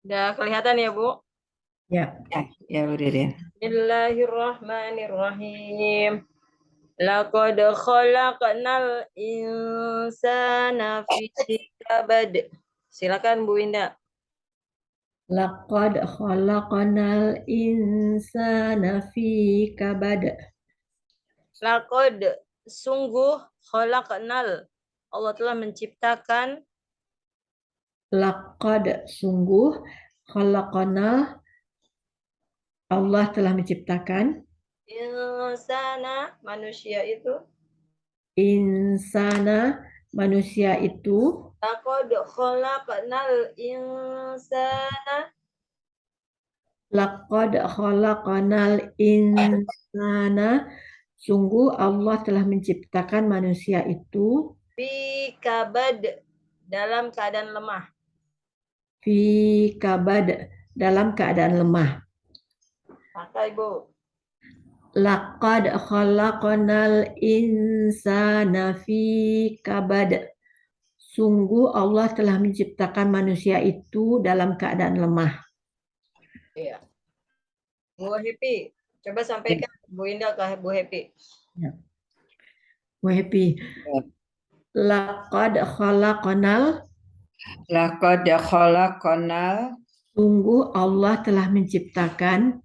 Udah kelihatan ya, Bu? Ya, ya Bu Ririn. Bismillahirrahmanirrahim. Laqad khalaqnal insana fi kabad. Silakan Bu Indah. Laqad khalaqnal insana fi kabad. Laqad sungguh khalaqnal. Allah telah menciptakan Laqad sungguh khalaqnal Allah telah menciptakan insana manusia itu. insana manusia itu Laqad khalaqnal insana. laqad khalaqnal insana sungguh Allah telah menciptakan manusia itu Fi kabad dalam keadaan lemah. fi kabad dalam keadaan lemah. Maka Ibu. Laqad khalaqnal insana fi kabad. Sungguh Allah telah menciptakan manusia itu dalam keadaan lemah. Iya. Bu Happy, coba sampaikan Bu Indah ke Bu Happy. Ya. Bu Happy. Laqad khalaqnal. Laqad khalaqnal. Sungguh Allah telah menciptakan.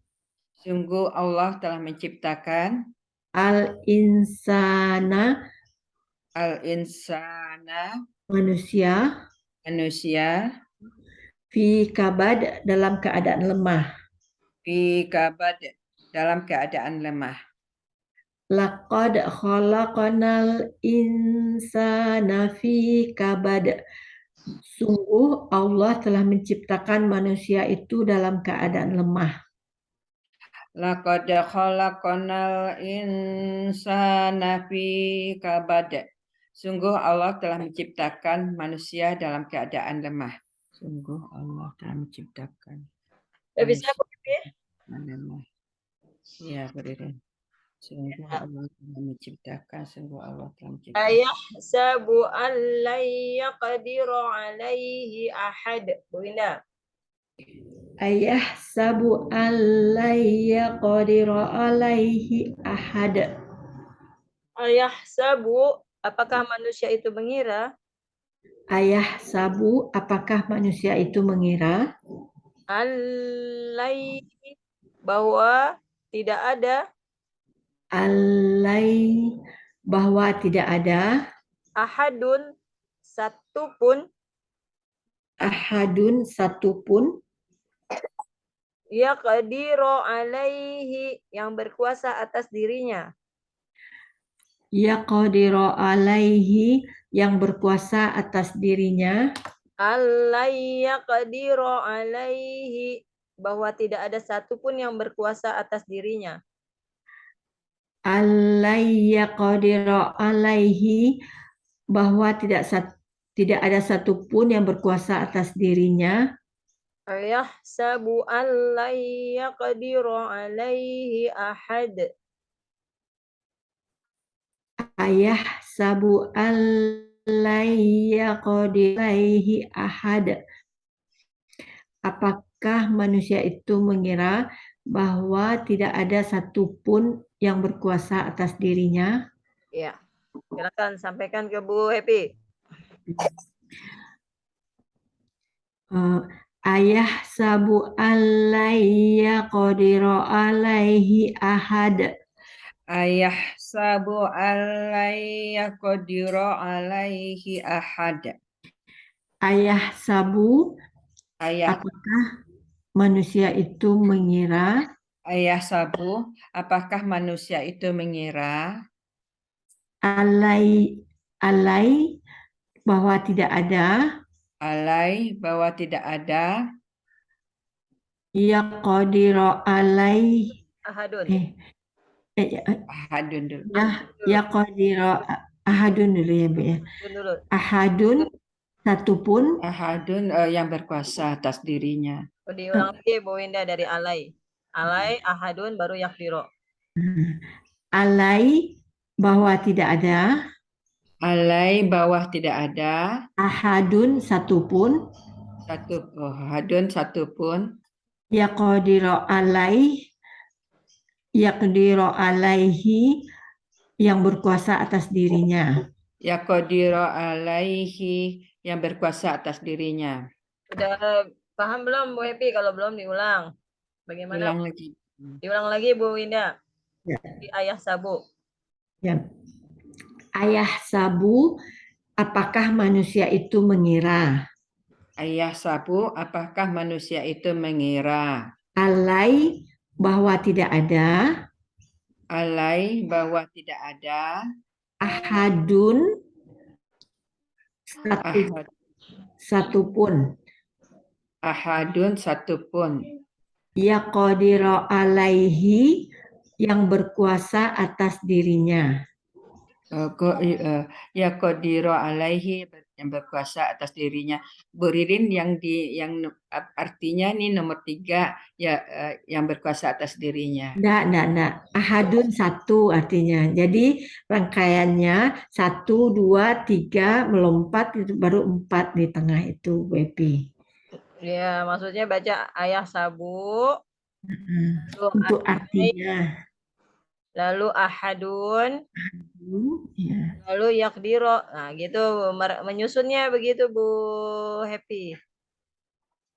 Sungguh Allah telah menciptakan. Al-insana. Al-insana. Manusia. Manusia. Fi kabad dalam keadaan lemah. Fi kabad dalam keadaan lemah. Laqad khalaqnal insana fi kabad. Sungguh Allah telah menciptakan manusia itu dalam keadaan lemah. Laqad khalaqnal insana fi kabad. Sungguh Allah telah menciptakan manusia dalam keadaan lemah. Sungguh Allah telah menciptakan. Bisa Bu Happy? Lemah. Ya, berikan. Sungguh Allah telah menciptakan, sungguh Allah telah menciptakan. Ayahsabu an la yaqdiru alaihi ahad. Bu Indah. Ayahsabu an la yaqdiru alaihi ahad. Ayahsabu, apakah manusia itu mengira? Ayahsabu, apakah manusia itu mengira? Alai, bahwa tidak ada. Alai, bahwa tidak ada. Ahadun, satu pun. Ahadun, satu pun. Yaqdiru alaihi, yang berkuasa atas dirinya. Yaqdiru alaihi, yang berkuasa atas dirinya. Allai yaqdiru alaihi, bahwa tidak ada satupun yang berkuasa atas dirinya. Allai yaqdiru alaihi, bahwa tidak ada satupun yang berkuasa atas dirinya. Ayahsabu an la yaqdiru alaihi ahad. Ayahsabu an la yaqdiru alaihi ahad. Apakah manusia itu mengira bahwa tidak ada satupun yang berkuasa atas dirinya? Ya, silakan sampaikan ke Bu Happy. Ayahsabu an la yaqdiru alaihi ahad. Ayahsabu an la yaqdiru alaihi ahad. Ayahsabu, apakah manusia itu mengira? Ayahsabu, apakah manusia itu mengira? Alai, bahwa tidak ada. Alai, bahwa tidak ada. Yaqdiru alaihi. Ahadun. Ahadun dulu. Yaqdiru ahadun dulu ya, Bu ya. Ahadun, satupun. Ahadun yang berkuasa atas dirinya. Diulang lagi Bu Winda dari alai. Alai, ahadun, baru yakdiro. Alai, bahwa tidak ada. Alai bawah tidak ada. Ahadun satu pun. Ahadun satu pun. Yaqdiru alaihi yang berkuasa atas dirinya. Yaqdiru alaihi yang berkuasa atas dirinya. Udah paham belum Bu Happy? Kalau belum diulang. Bagaimana? Ulang lagi. Diulang lagi Bu Winda. Ya. Di ayah sabu. Ya. Ayah sabu, apakah manusia itu mengira? Ayah sabu, apakah manusia itu mengira? Alai, bahwa tidak ada. Alai bahwa tidak ada. Ahadun, Ahad, satu pun. ahadun satu pun. Yaqdiru alaihi yang berkuasa atas dirinya. Yaqdiru alaihi yang berkuasa atas dirinya. Bu Ririn yang artinya ini nomor 3 ya, yang berkuasa atas dirinya. Enggak. Ahadun satu artinya. Jadi rangkaiannya 1, 2, 3 melompat itu baru 4 di tengah itu WP. Ya, maksudnya baca ayah sabu. Untuk artinya. Lalu ahadun. Ya. Lalu yakdiro. Nah, gitu. Menyusunnya begitu Bu Happy.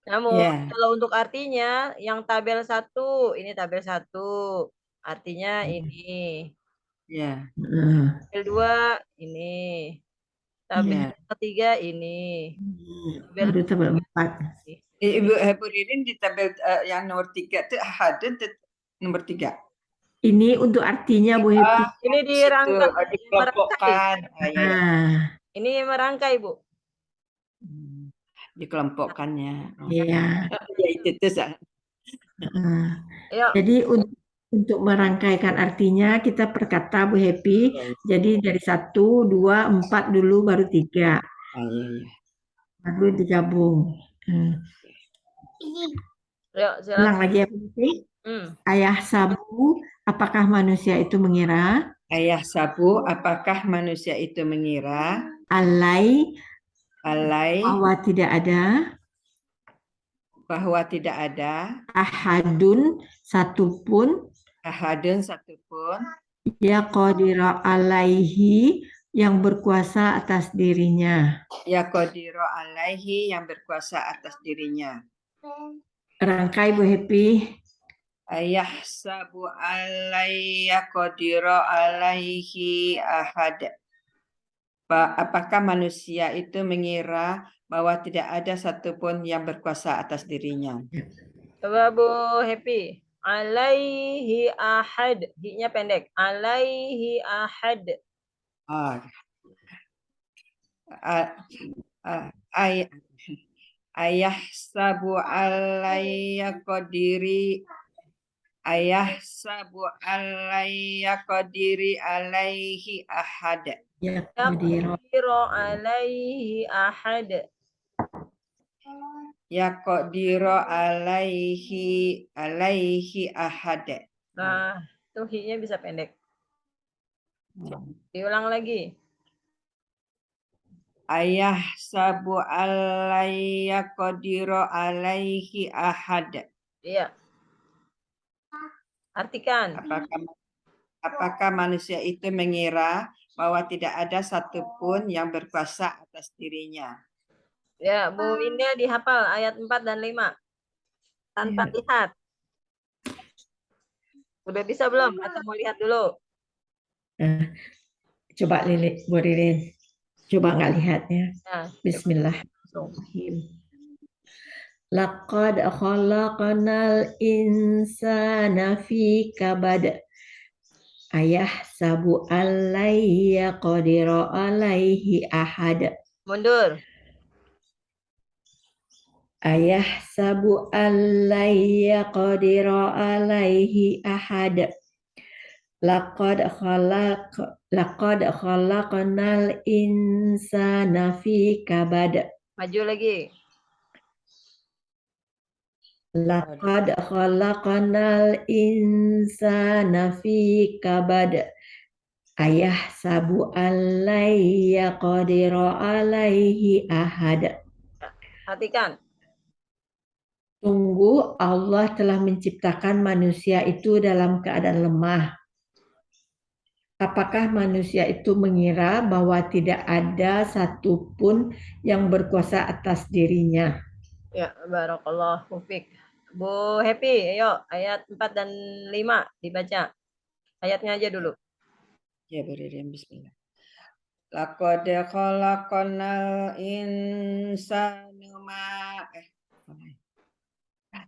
Namun Ya, kalau untuk artinya yang tabel 1, ini tabel 1. Artinya ini. ya, Tabel 2 ini. Tabel Ya. 3 ini. Tabel Baru tabel 4. ini. Bu Ririn di tabel yang nomor 3 itu ahadun nomor 3. Ini untuk artinya Bu Happy. Ini Di situ dirangkai, merangkai. dikelompokkan. Ya. Ah, Ini merangkai, Bu. Dikelompokkannya. iya. Ya itu Ah. Ayo. Jadi untuk merangkaikan artinya kita perkata Bu Happy. Jadi dari 1, 2, 4 dulu baru 3. Iya. Baru digabung. Ayo, Ulang silakan. lagi ya Bu Happy. Hmm. Ayah sabu, apakah manusia itu mengira? Ayah sabu, apakah manusia itu mengira? Alai, Alai bahwa tidak ada. bahwa tidak ada. Ahadun, satu pun. Ahadun satu pun. Yaqdiru alaihi yang berkuasa atas dirinya. Yaqdiru alaihi yang berkuasa atas dirinya. Rangkai Bu Happy. Ayah sabu alai yaqdiru alaihi ahad. Apakah manusia itu mengira bahwa tidak ada satupun yang berkuasa atas dirinya? Coba Bu Happy. Alaihi ahad. Hi-nya pendek. Alaihi ahad. Ah, ah, ah, ay- ayah sabu alaiya qadiri ayah sabu alaiya qadiri alaihi ahad. Yaqdiru. Yaqdiru alaihi ahad. Ya qadiru alaihi ahad. Nah, itu hi-nya bisa pendek. Diulang lagi. Ayah sabu alaiya qadiru alaihi ahad. Iya. Artikan. Apakah manusia itu mengira bahwa tidak ada satupun yang berkuasa atas dirinya? Ya, Bu Winda dihafal ayat 4 dan 5. Tanpa Ya. lihat. Udah bisa belum? Atau mau lihat dulu? Coba Lili, Bu Ririn. Coba nggak lihat ya. Nah, Bismillahirrahmanirrahim. Laqad khalaqnal insana fi kabad. Ayah sabu alaiya qadiru alaihi ahad. mundur. Ayah sabu alaiya qadiru alaihi ahad. Laqad khalaqnal insana fi kabad. Maju lagi. Laqad khalaqnal insana fi kabad. Ayah sabu alayya qadira alaihi ahad. Perhatikan. Sungguh Allah telah menciptakan manusia itu dalam keadaan lemah. Apakah manusia itu mengira bahwa tidak ada satupun yang berkuasa atas dirinya? Ya, barakallahu fiik. Bu Happy, ayo ayat 4 dan 5 dibaca. Ayatnya aja dulu. Ya, beririn bismillah. Laqad khalaqnal insana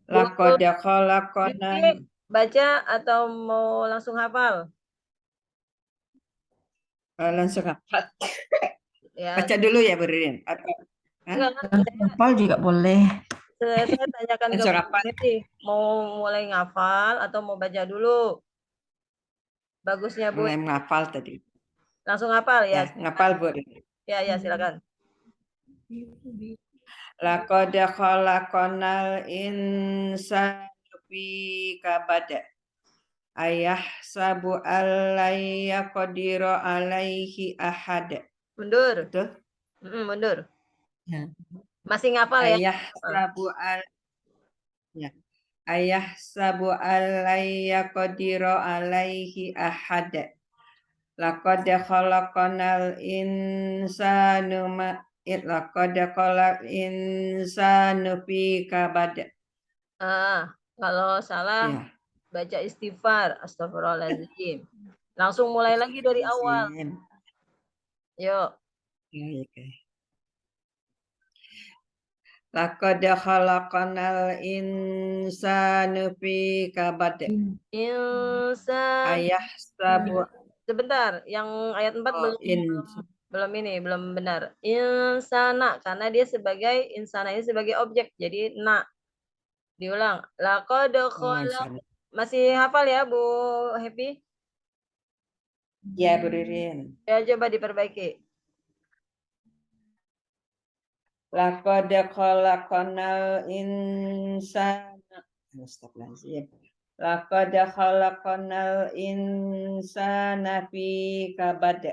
Bu laqad khalaqnal Bibi, baca atau mau langsung hafal? langsung hafal. Ya, Baca dulu ya, beririn. Atau enggak, Hafal juga boleh. saya tanyakan ke langsung Bu hafal. Happy, mau mulai ngafal atau mau baca dulu? Bagusnya Bu, Mulai menghafal tadi. langsung hafal ya. Ya, ngapal Bu. Ya, ya, silakan. Laqad khalaqnal insana fi kabad. Ayah sabu alayya qadira alaihi ahad. Mundur. Betul? Mundur. Ya. Masih ngafal ya? Ayah sabu al ya. Ayah sabu alayya qadira alaihi ahad. Laqad khalaqnal insanu laqad khalaqal insanu fi kabad. Kalau salah Ya. baca istighfar, astagfirullahaladzim. Langsung mulai lagi dari awal. Yuk. Ya, ya, ya. Laqad khalaqnal insanu fi kabad. Insan. Ayah sabu Sebentar, yang ayat 4 belum ini, belum benar. Insana, karena dia sebagai insana ini sebagai objek. Jadi diulang. Laqad khalaq. Masih hafal ya Bu Happy? Ya, beririn. Ya, coba diperbaiki. Laqad khalaqnal insana. Astagfirullahaladzim. Laqad khalaqnal insana fi kabad.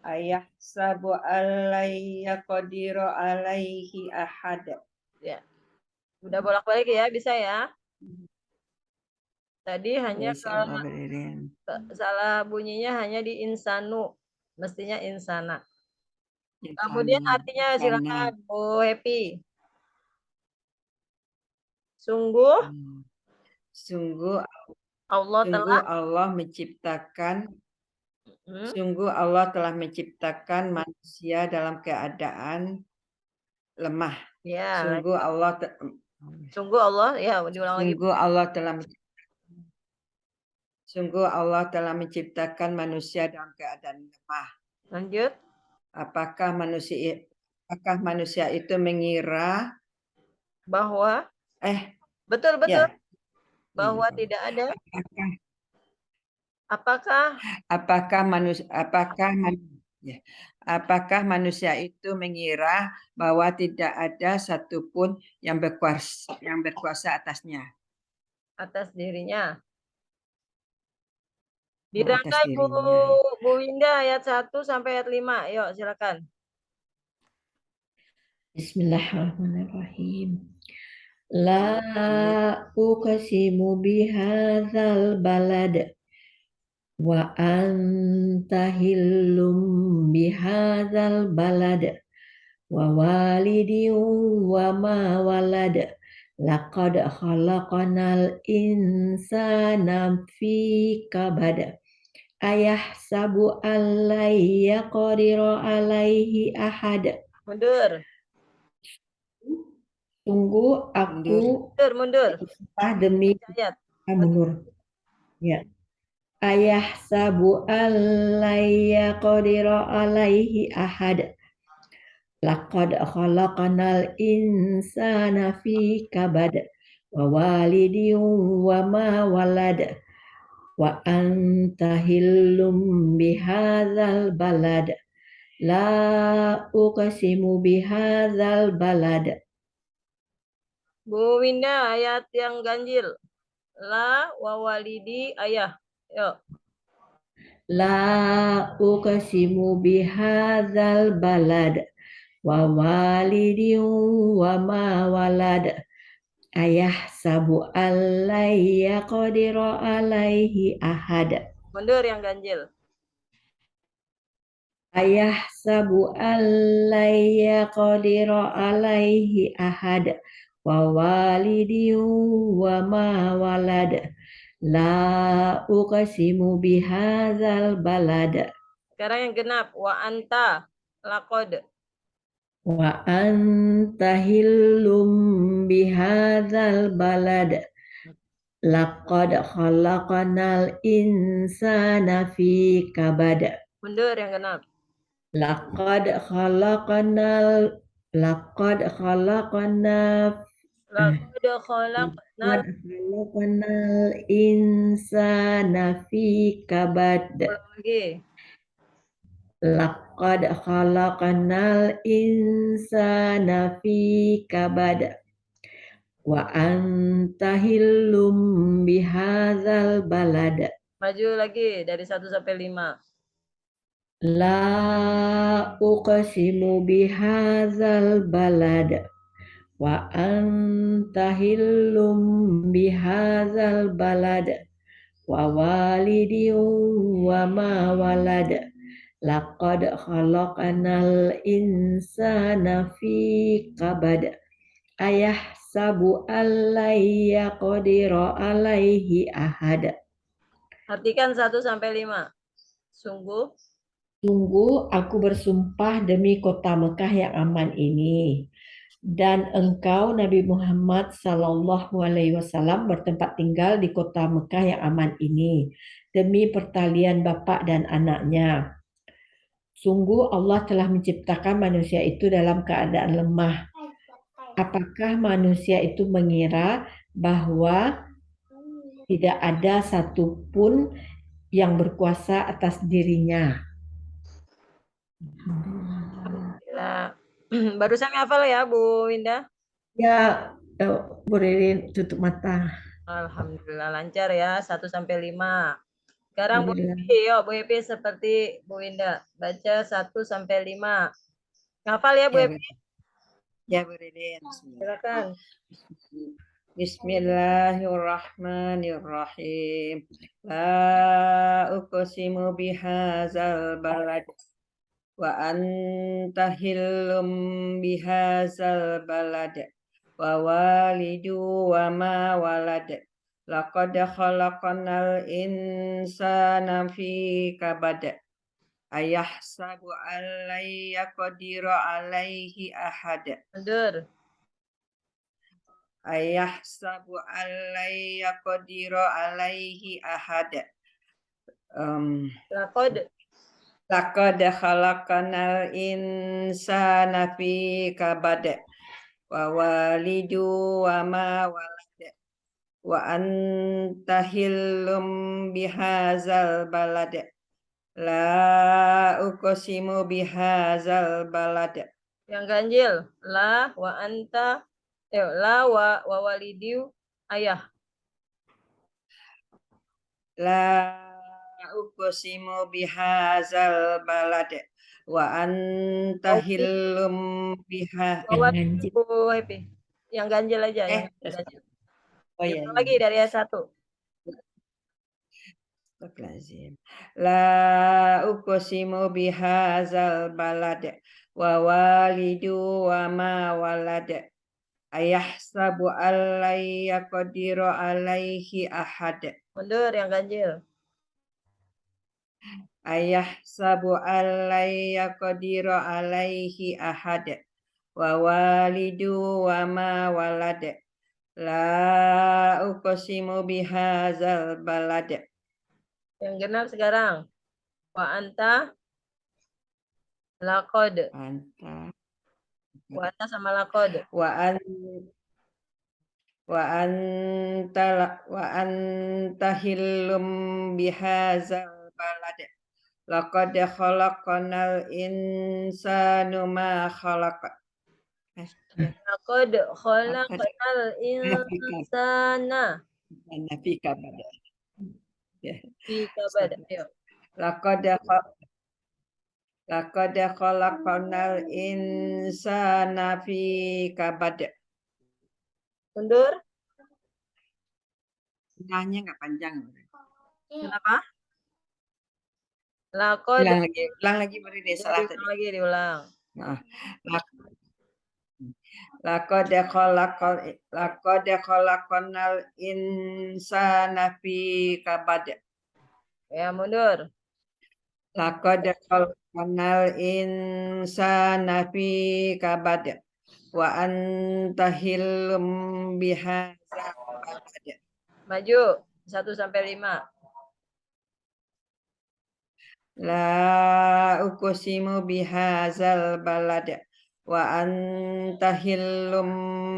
Ayah sabu alayya qadiru alaihi ahad. Ya. Udah bolak-balik ya, bisa ya? Tadi hanya Insyaallah beririn. salah bunyinya hanya di insanu. Mestinya insana. Kemudian Insana. artinya silakan Bu Happy. Sungguh Sungguh Allah telah Allah menciptakan Hmm? sungguh Allah telah menciptakan manusia dalam keadaan lemah. Ya, Sungguh Allah sungguh Allah ya, diulang lagi. Sungguh Allah telah menciptakan manusia dalam keadaan lemah. Lanjut. Apakah manusia itu mengira Bahwa betul ya, bahwa tidak ada apakah manusia itu mengira bahwa tidak ada satupun yang berkuasa atasnya, atas dirinya. atas Dirangkai dirinya. Bu Winda ayat 1 sampai ayat 5. Yuk, silakan. Bismillahirrahmanirrahim. La uqsimu bihadzal balad wa anta hillum bihadzal balad wa walidin wa ma walad laqad khalaqnal insana fi kabad ayahsabu allayya qadira alaihi ahad. Mundur. Sungguh aku Mundur. demi Ayat. mundur. Ya. Ayahsabu allayya qadira alaihi ahad. Laqad khalaqnal insana fi kabad wa walidin wa ma walad wa anta hillum bihadzal balad la uqsimu bihadzal balad. Bu Winda ayat yang ganjil. La wa walidi ayah. Yuk. La uqsimu bihadzal balad wa walidin wa ma walad. Ayahsabu allai yaqdiru alaihi ahad. Mundur yang ganjil. Ayahsabu allai yaqdiru alaihi ahad. Wa walidin wa ma walad. La uqsimu bihadzal balad. Sekarang yang genap. Wa anta laqad. Wa anta hillum bihadzal balad. Laqad khalaqnal insana fi kabad. Mundur yang genap. Laqad khalaqnal laqad khalaqna Laqad khalaqnal laqad khalaqnal insana fi kabad. lagi. Laqad khalaqnal insana fi kabad. Wa anta hillum bihadzal balad. Maju lagi dari 1 sampai 5. La uqsimu bihadzal balad. Wa anta hillum bihadzal balad. Wa walidin wa ma walad. Laqad khalaqnal insana fi kabad. Ayahsabu allai yaqdiru alaihi ahad. Artikan 1 sampai 5. Sungguh Sungguh aku bersumpah demi kota Mekah yang aman ini, dan engkau Nabi Muhammad Sallallahu Alaihi Wasallam bertempat tinggal di kota Mekah yang aman ini, demi pertalian bapak dan anaknya. Sungguh Allah telah menciptakan manusia itu dalam keadaan lemah. Apakah manusia itu mengira bahwa tidak ada satupun yang berkuasa atas dirinya? Alhamdulillah. Barusan hafal ya Bu Winda? Ya, Bu Ririn tutup mata. Alhamdulillah lancar ya 1 sampai 5. Sekarang Bu Alhamdulillah. Epi, yuk Bu Epi seperti Bu Winda. Baca 1 sampai 5. Hafal ya Bu Ya, Epi? ya, Bu Ririn. Silakan. Bismillahirrahmanirrahim. La uqsimu bihadzal balad wa anta hillum bihadzal balad wa walidu wa ma walad. Laqad khalaqnal insana fi kabad. Ayahsabu allai yaqdiru alaihi ahad. Mundur. Ayahsabu allai yaqdiru alaihi ahad. Laqad. Laqad khalaqnal insana fi kabad. Wa walidu wa ma walad. Wa anta hillum bihadzal balad. La uqsimu bihadzal balad. Yang ganjil. La wa anta. La wa walidiu ayah. La uqsimu bihadzal balad wa anta hillum biha. Wa walidiu Bu Epi. Yang ganjil aja. Yang ganjil. Oh ya. Lagi dari ayat 1. Lazim. La uqsimu bihadzal balad wa walidu wa ma walad. Ayahsabu allai yaqdiru alaihi ahad. Mundur yang ganjil. Ayahsabu allai yaqdiru alaihi ahad. Wa walidu wa ma walad. La uqsimu bihadzal balad. Yang genap sekarang. Wa anta laqad. Anta. Wa anta sama laqad. Wa anta hillum bihadzal balad. Laqad khalaqnal insana ma khalaq. Laqad khalaqnal insana Fi kabad. fi kabad. Ayo. laqad khalaqnal insana fi kabad. Mundur. Nanya nggak panjang. Kenapa? Laqad. Ulang lagi beri deh, salah tadi. Diulang lagi, diulang. Nah, laqad khalaqnal insana fi kabad. Ya, mundur. Laqad khalaqnal insana fi kabad. Wa anta hilum bihadza balad. Maju. 1 sampai 5. La uqsimu bihadzal balad wa anta hillum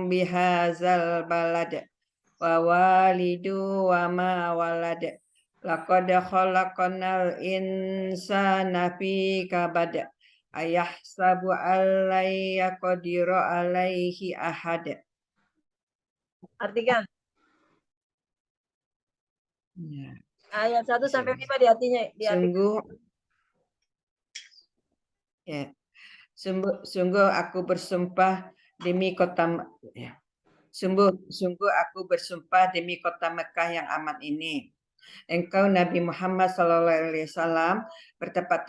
bihadzal balad wa walidu wa ma walad laqad khalaqnal insana fi kabad ayahsabu alla yaqdiru alaihi ahad. Artikan. Ya. Ayat 1 sampai 5 diartinya. Sungguh ya. Sungguh aku bersumpah demi kota ya. Sungguh aku bersumpah demi kota Mekah yang aman ini. Engkau Nabi Muhammad SAW bertempat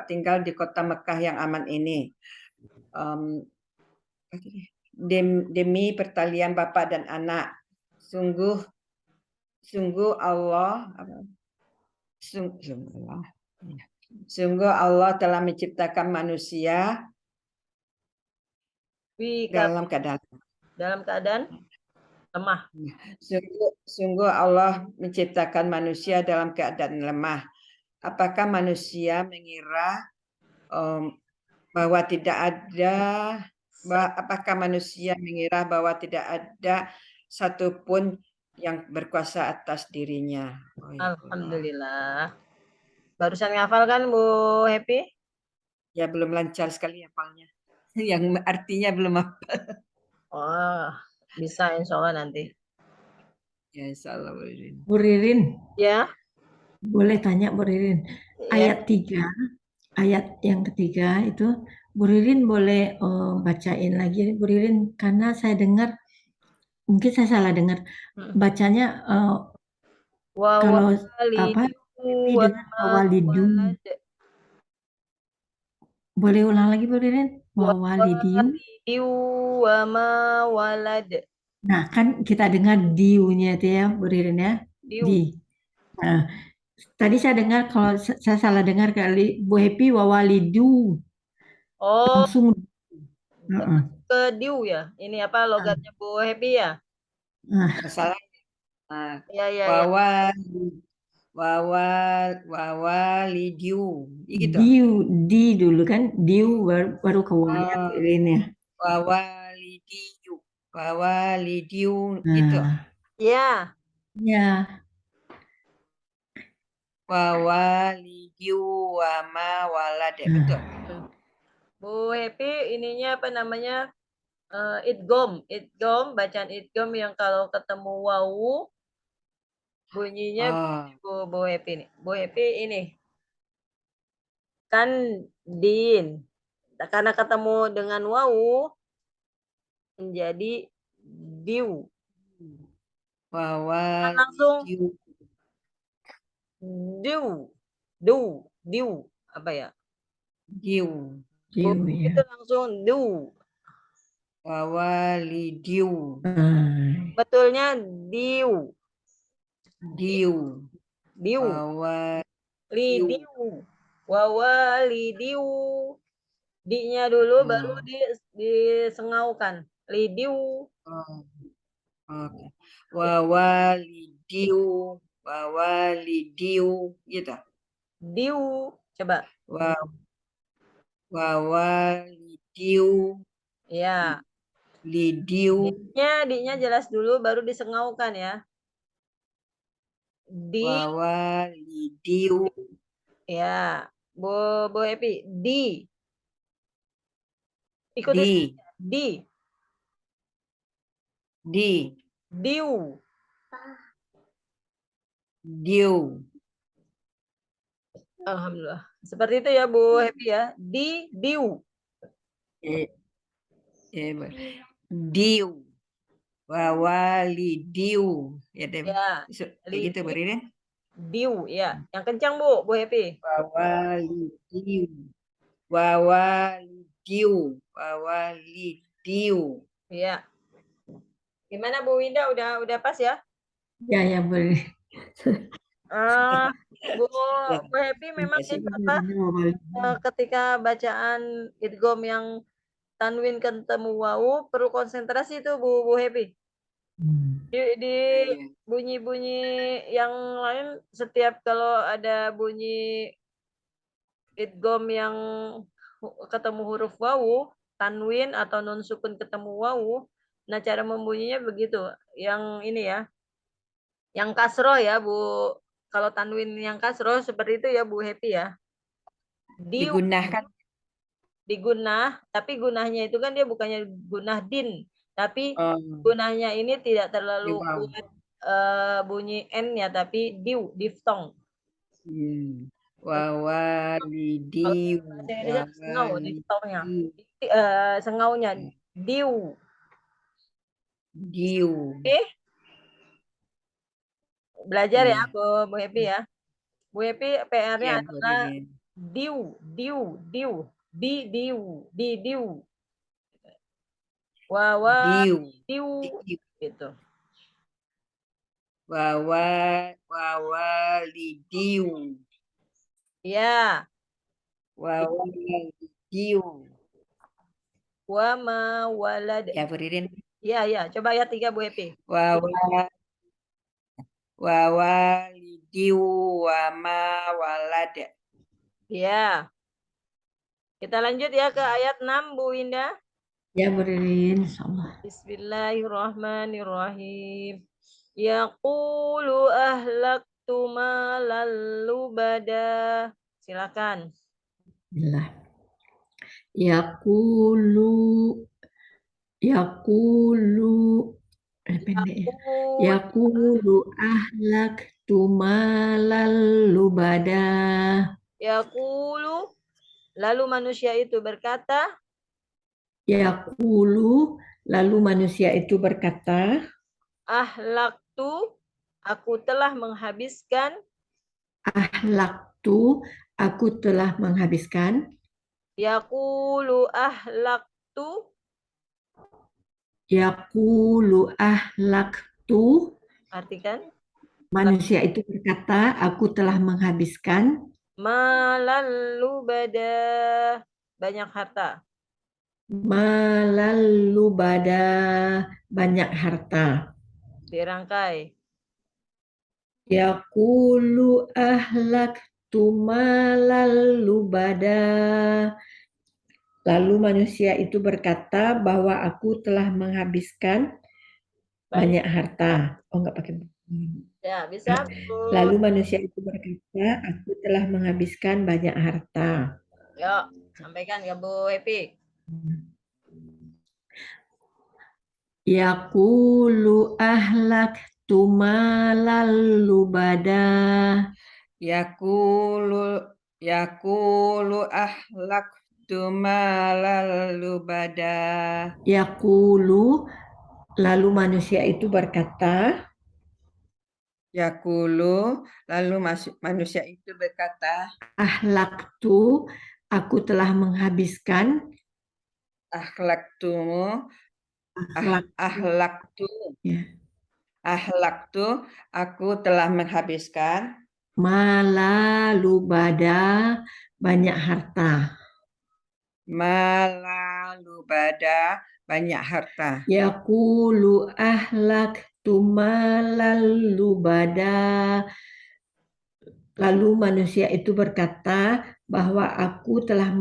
tinggal di kota Mekah yang aman ini. Demi pertalian bapak dan anak. Sungguh Allah telah menciptakan manusia dalam keadaan lemah. Sungguh Allah menciptakan manusia dalam keadaan lemah. Apakah manusia mengira bahwa tidak ada satupun yang berkuasa atas dirinya? Alhamdulillah. Barusan ngafal kan Bu Happy? Ya belum lancar sekali hafalnya. Yang artinya belum hafal. Oh, bisa insya Allah nanti. Ya insya Allah. Bu Ririn. Ya. Boleh tanya Bu Ririn. Ya. Ayat yang ketiga itu Bu Ririn boleh bacain lagi Bu Ririn, karena saya dengar, mungkin saya salah dengar, bacanya kalau apa dengan walidu. Boleh ulang lagi Bu Ririn? Walidiu wa ma walad. Nah, kan kita dengar diunya itu ya Bu Ririn ya. Di. Nah, tadi saya dengar, kalau saya salah dengar kali, Bu Happy wawalidu. Oh, langsung ke diu ya. Ini apa logatnya Bu Happy ya? Salah. Ya. Wawalidiu gitu. Di dulu kan, diu baru ke wayat ini ya. Wawalidiu gitu. Ya. Ya. Wawalidiu wa ma walad, betul. Bu Happy ininya apa namanya? Idgham, bacaan idgham yang kalau ketemu wawu bunyinya Bu Happy nih. Bu Happy ini kan din. Karena ketemu dengan wawu menjadi diu. Langsung diu apa ya? Diu ya. Itu langsung diu. Wawalidiu. Betulnya diu. Lidiu. Wawalidiu. Di-nya dulu baru disengaukan. Lidiu. Oke. Wawalidiu gitu. Diu, coba. Wawalidiu. Ya. Lidiu. Di-nya jelas dulu baru disengaukan ya. Wawalidiu. Ya. Bu Happy, di. Ikutin. Di. Diu. Alhamdulillah. Seperti itu ya Bu Happy ya. Diu. Eh, boleh. Diu. Wawalidiu. Ya, Dem. Ya. Kayak gitu, Bu Ririn. Diu ya. Yang kencang Bu Happy. Wawalidiu. Wawalidiu. Wawalidiu. Iya. Gimana Bu Winda? Udah pas ya? Ya boleh. Bu Happy memang itu apa? Ketika bacaan idgham yang tanwin ketemu wawu perlu konsentrasi itu Bu Happy. Di bunyi-bunyi yang lain setiap kalau ada bunyi idgham yang ketemu huruf wawu, tanwin atau nun sukun ketemu wawu, nah cara membunyinya begitu. Yang ini ya, yang kasroh ya Bu. Kalau tanwin yang kasroh seperti itu ya Bu Happy ya. Digunakan. Digunah, tapi gunahnya itu kan dia bukannya gunah din, tapi gunahnya ini tidak terlalu kuat bunyi n-nya, tapi diftong. Wawalidiu. Sengau diftongnya. Sengaunya diu. Diu. Oke. Belajar ya Bu Happy ya. Bu Happy PR-nya adalah diu. Diu. Diu. Gitu. Wawalidiu. Ya. Wawalidiu. Wa ma walad. Ya, Bu Ririn. Ya. Coba ayat 3 Bu Happy. Wawalidiu wa ma walad. Ya. Kita lanjut ya ke ayat 6 Bu Winda. Ya Bu Ririn, insyaallah. Bismillahirrahmanirrahim. Yaqulu ahlaktu malal lubada. Silakan. Bismillah. Yaqulu pendek ya. Yaqulu ahlaktu malal lubada. Yaqulu, lalu manusia itu berkata. Yaqulu, lalu manusia itu berkata. Ahlaktu, aku telah menghabiskan. Ahlaktu, aku telah menghabiskan. Yaqulu ahlaktu. Yaqulu ahlaktu. Artikan. Manusia itu berkata, aku telah menghabiskan. Malal lubada, banyak harta. Malal lubada, banyak harta. Dirangkai. Yaqulu ahlaktu malal lubada. Lalu manusia itu berkata bahwa aku telah menghabiskan banyak harta. Oh, enggak pakai. Ya, bisa. Lalu manusia itu berkata, aku telah menghabiskan banyak harta. Yuk, sampaikan ke Bu Happy. Yaqulu ahlaktu malal lubada. Yaqulu ahlaktu malal lubada. Yaqulu, lalu manusia itu berkata. Yaqulu, lalu manusia itu berkata. Ahlaktu, aku telah menghabiskan. Ahlaktu, ya. Ahlaktu, aku telah menghabiskan. Malalubada, banyak harta. Malalubada, banyak harta. Yaqulu ahlaktu malalubada. Lalu manusia itu berkata bahwa aku telah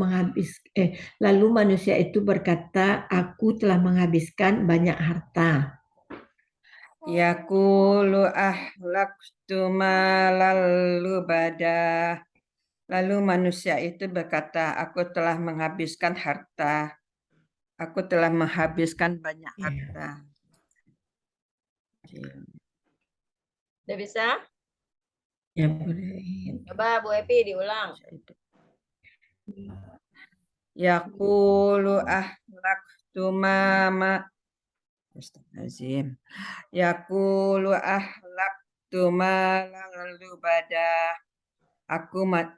lalu manusia itu berkata, aku telah menghabiskan banyak harta. Yaqulu ahlaktu malal lubada. Lalu manusia itu berkata, aku telah menghabiskan harta. Aku telah menghabiskan banyak harta. Udah bisa? Ya boleh. Coba Bu Epi diulang. Yaqulu ahlaktu ma Astagfirullahaladzim. Yaqulu ahlaktu malan lubada.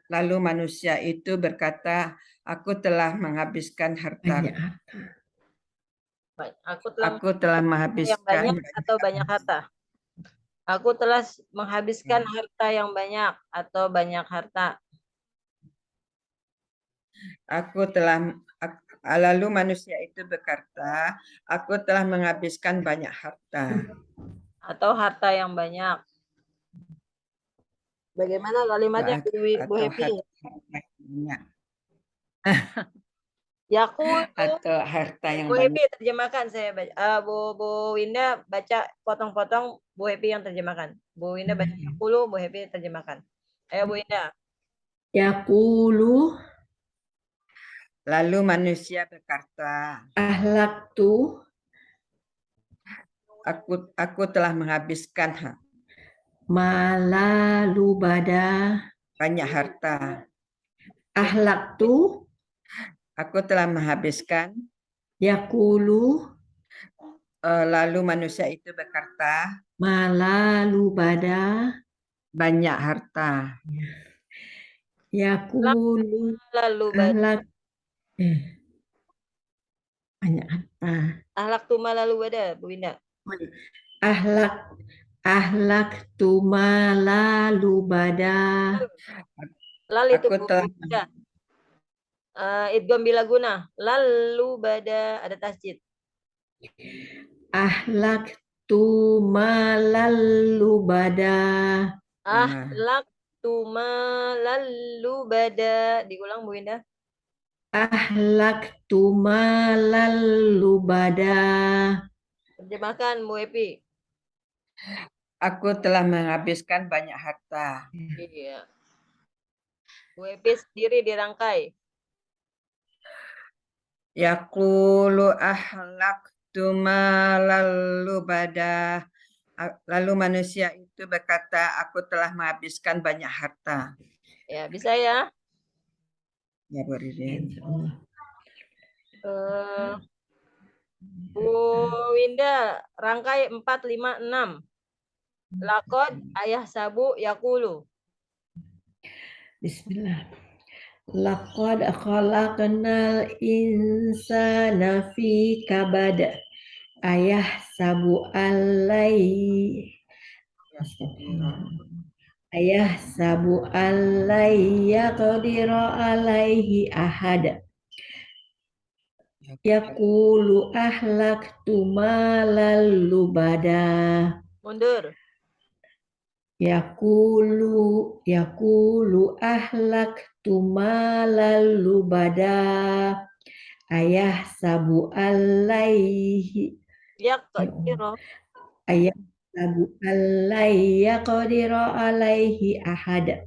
Lalu manusia itu berkata, aku telah menghabiskan harta. Banyak harta. Aku telah Aku telah yang menghabiskan banyak atau banyak harta. Aku telah menghabiskan harta yang banyak atau banyak harta. Lalu manusia itu berkata, aku telah menghabiskan banyak harta. Atau harta yang banyak. Bagaimana kalimatnya Bu Atau Happy? harta yang banyak. Yaqulu. Atau harta yang Bu banyak. Happy terjemahkan, saya baca. Bu Winda baca potong-potong, Bu Happy yang terjemahkan. Bu Winda baca yaqulu, Bu Happy terjemahkan. Ayo Bu Winda. Yaqulu Lalu manusia berkata, ahlaktu aku telah menghabiskan mala lubada. banyak harta. Ahlaktu Aku telah menghabiskan. yaqulu Lalu manusia itu berkata, mala lubada. banyak harta. Yaqulu Lalu ahlak banyak harta. ahlak tuma lalu bada, Bu Winda. Ahlaktu mala lubada. Lal itu Aku Bu telah Winda. Idgham bila guna. Lalu bada ada tasjid. Ahlaktu malal lubada. Ahlak tuma lalu bada. Diulang Bu Winda. Ahlaktu malal lubada. Terjemahkan Bu Epi. Aku telah menghabiskan banyak harta. Iya. Bu Epi sendiri dirangkai. Yaqulu ahlaktu malal lubada. Lalu manusia itu berkata, aku telah menghabiskan banyak harta. Ya, bisa ya. Ya, Bu Ririn. Bu Winda, rangkai 4, 5, 6. Lakod ayah sabu yakulu. Bismillah. Laqad khalaqnal insana fi kabad. Ayah sabu alai. Ayah sabu alai yaqdira alaihi ahad. Yaqulu ahlaktu malal lubada. Mundur. Yaqulu ahlaktu malal lubada. Ayah sabu alaihi. Yaqdira. Ayah sabu alaihi yaqdira alaihi ahad.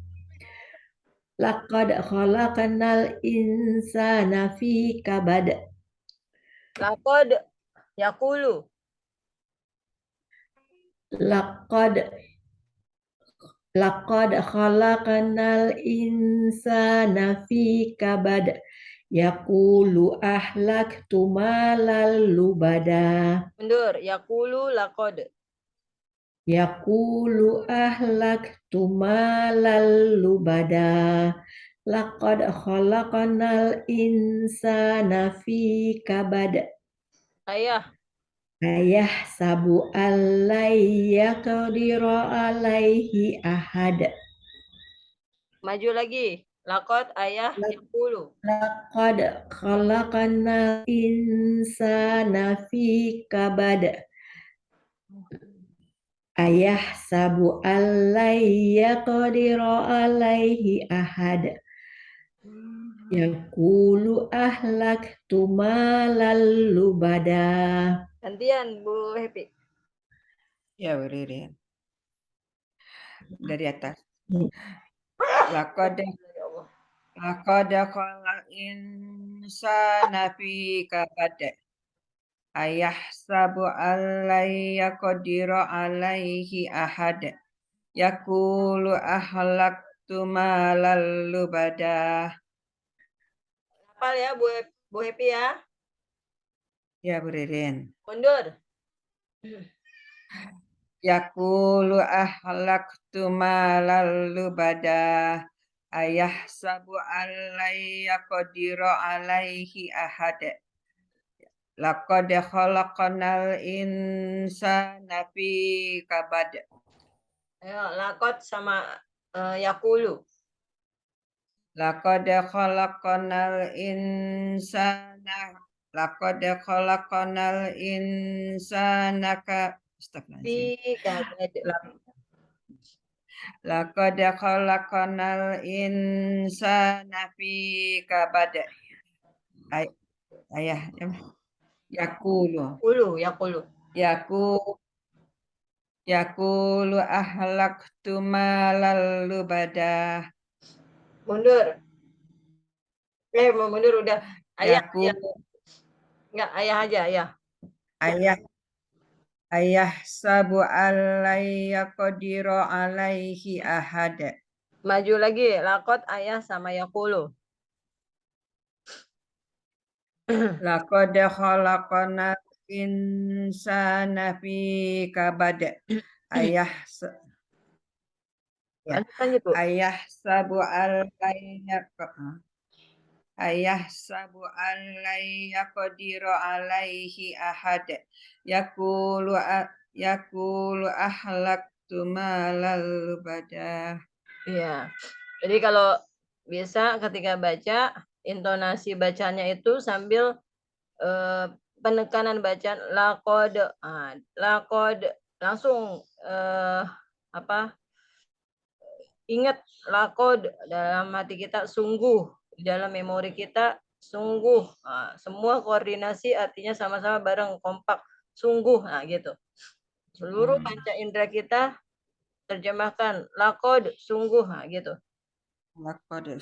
Laqad khalaqnal insana fi kabad. Lakod yakulu. Laqad khalaqnal insana fi kabad. Yaqulu ahlaktu malal lubada. Mundur. Yakulu lakod. Yaqulu ahlaktu malal lubada. Laqad khalaqnal insana fi kabad. Ayah. Ayah sabu alai yaqdira alaihi ahad. Maju lagi. Lakod ayah yakulu. Laqad khalaqnal insana fi kabad. Ayah sabu alai yaqdira alaihi ahad. Yaqulu ahlaktu malal lubada. Gantian Bu Happy. Ya, Bu Ririn. Dari atas. Laqad khalaqal insana fi kabad. Ayah sabu alai yaqdira alaihi ahad. Yaqulu ahlaktu malal lubada. Hafal ya Bu Happy ya. Ya, Bu Ririn. Mundur. Yaqulu ahlaktu malal lubada. Ayahsabu alai yaqdiru alaihi ahad. Laqad khalaqnal insana fi kabad. Ayo, lakot sama yakulu. Laqad khalaqnal insana Fi kabad. Laqad khalaqnal insana fi kabad. Ayah Yakulu. Yaqulu ahlaktu malal lubada. Mundur. Mau mundur udah. Ayah. Enggak, ayah aja, ayah. Ayah sabu alai yaqdiru alaihi ahad. Maju lagi, lakot ayah sama yakulu. Laqad khalaqnal insana fi kabad. Ayah Lanjut, Bu. Ayah sabu alai yaqdiru alaihi ahad. Yaqulu ahlaktu malal lubada. Iya. Jadi kalau bisa ketika baca, intonasi bacanya itu sambil penekanan bacaan lakod. Lakod langsung ingat lakod dalam hati kita, sungguh, di dalam memori kita sungguh. Semua koordinasi artinya sama-sama bareng, kompak, sungguh, gitu. Seluruh panca indera kita terjemahkan lakod, sungguh, gitu.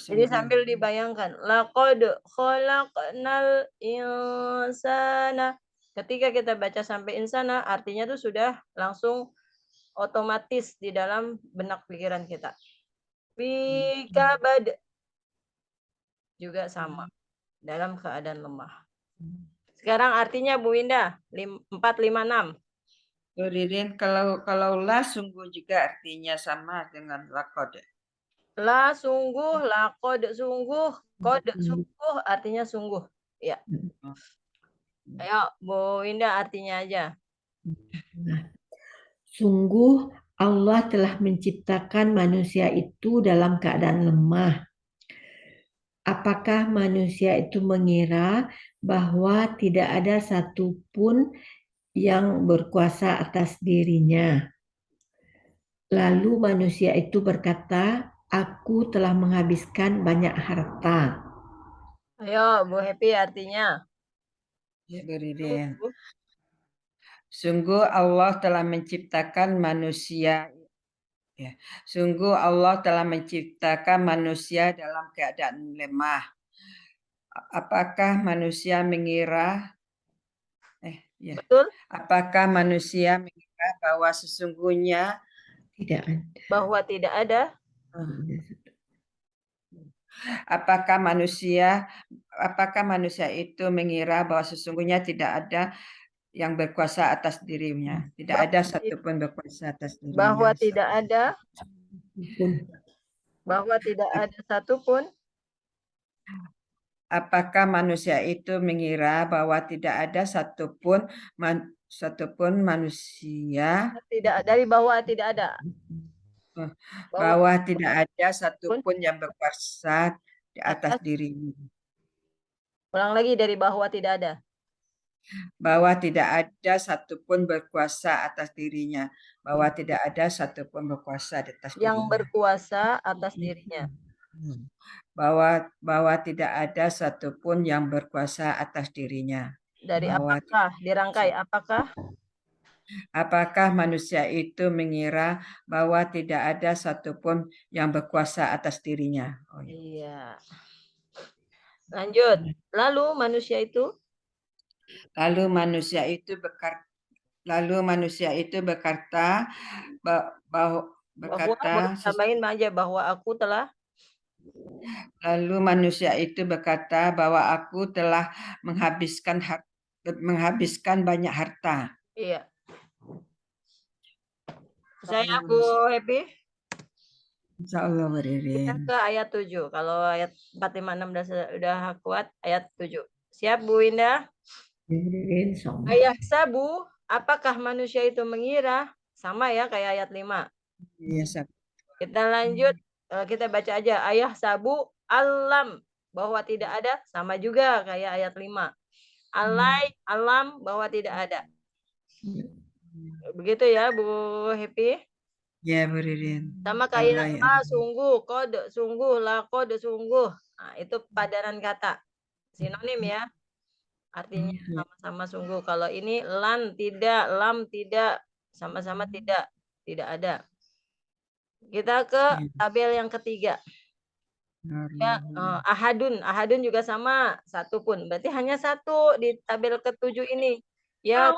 Jadi sambil dibayangkan, laqad khalaqnal insana. Ketika kita baca sampai insana, artinya itu sudah langsung otomatis di dalam benak pikiran kita. Fi kabad juga sama, dalam keadaan lemah. Sekarang artinya Bu Winda, 4, 5, 6. Bu Ririn, kalau la sungguh juga artinya sama dengan laqad. La sungguh, laqad sungguh, qad sungguh artinya sungguh. Ya. Ayo Bu Winda artinya aja. Sungguh Allah telah menciptakan manusia itu dalam keadaan lemah. Apakah manusia itu mengira bahwa tidak ada satupun yang berkuasa atas dirinya? Lalu manusia itu berkata, aku telah menghabiskan banyak harta. Ayo Bu Happy artinya. Ya, Bu Ririn. Sungguh Allah telah menciptakan manusia. Ya. Sungguh Allah telah menciptakan manusia dalam keadaan lemah. Apakah manusia mengira Betul? Apakah manusia mengira bahwa sesungguhnya Tidak ada. Bahwa tidak ada. Apakah manusia itu mengira bahwa sesungguhnya tidak ada yang berkuasa atas dirinya. Tidak ada satupun berkuasa atas dirinya. Bahwa tidak ada. Bahwa tidak ada satupun. Apakah manusia itu mengira bahwa tidak ada satupun manusia. Tidak, dari bahwa tidak ada. Bahwa tidak ada satupun yang berkuasa di atas dirinya. Ulang lagi, dari bahwa tidak ada. Bahwa tidak ada satupun berkuasa atas dirinya. Bahwa tidak ada satupun berkuasa di atas dirinya. Yang berkuasa atas dirinya. Bahwa tidak ada satupun yang berkuasa atas dirinya. Dari apakah? Dirangkai, apakah? Apakah manusia itu mengira bahwa tidak ada satupun yang berkuasa atas dirinya? Iya. Lanjut. Lalu manusia itu berkata Bahwa berkata, boleh tambahin aja bahwa aku telah lalu manusia itu berkata bahwa aku telah menghabiskan banyak harta. iya. Saya Bu Happy. Insya Allah Kita Ririn. ke ayat 7. Kalau ayat 4, 5, 6 udah kuat, ayat 7. Siap Bu Indah? Ririn sama. Ayah sabu, apakah manusia itu mengira? Sama ya kayak ayat 5. Iya, Sab. Kita lanjut, kita baca aja. Ayah sabu alam, bahwa tidak ada, sama juga kayak ayat 5. Alai, alam, bahwa tidak ada. Begitu ya Bu Happy? Ya, Bu Ririn. Sama kayak sungguh, kode, sungguh, lah kode, sungguh. Nah, itu padanan kata. Sinonim ya. Artinya sama-sama sungguh. Kalau ini lan tidak, lam tidak, sama-sama tidak, tidak ada. Kita ke tabel yang ketiga. Ya, ahadun, ahadun juga sama, satu pun. Berarti hanya satu di tabel ketujuh ini. Ya,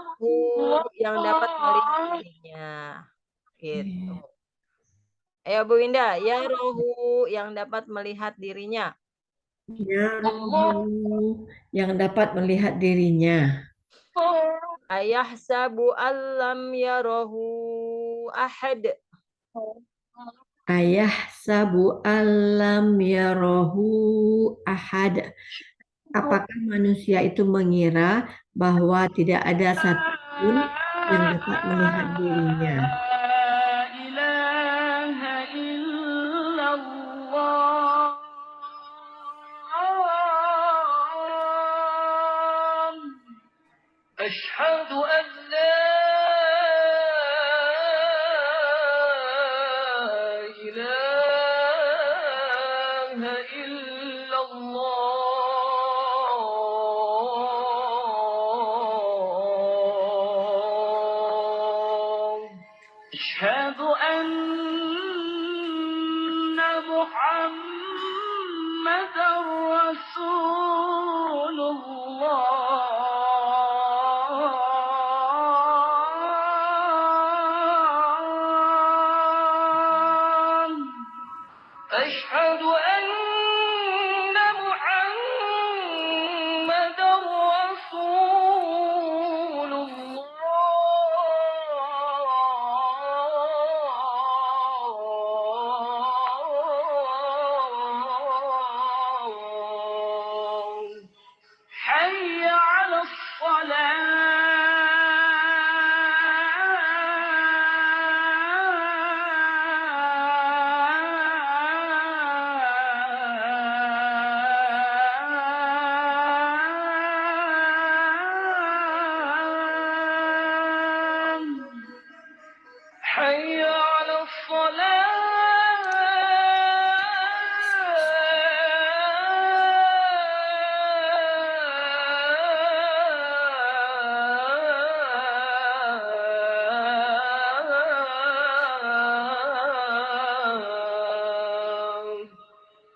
yang dapat melihat dirinya. Gitu. Ayo Bu Indah, ya rohu yang dapat melihat dirinya. Ya rohu yang dapat melihat dirinya. Ayah sabu alam ya rohu ahad. Ayah sabu alam yarahu ahad. Apakah manusia itu mengira bahwa tidak ada satupun yang dapat melihat dirinya? أشهد أن لا إله إلا الله أشهد أن محمد رسول الله أشهد أن محمد رسول الله حي على الصلاة حي على الصلاة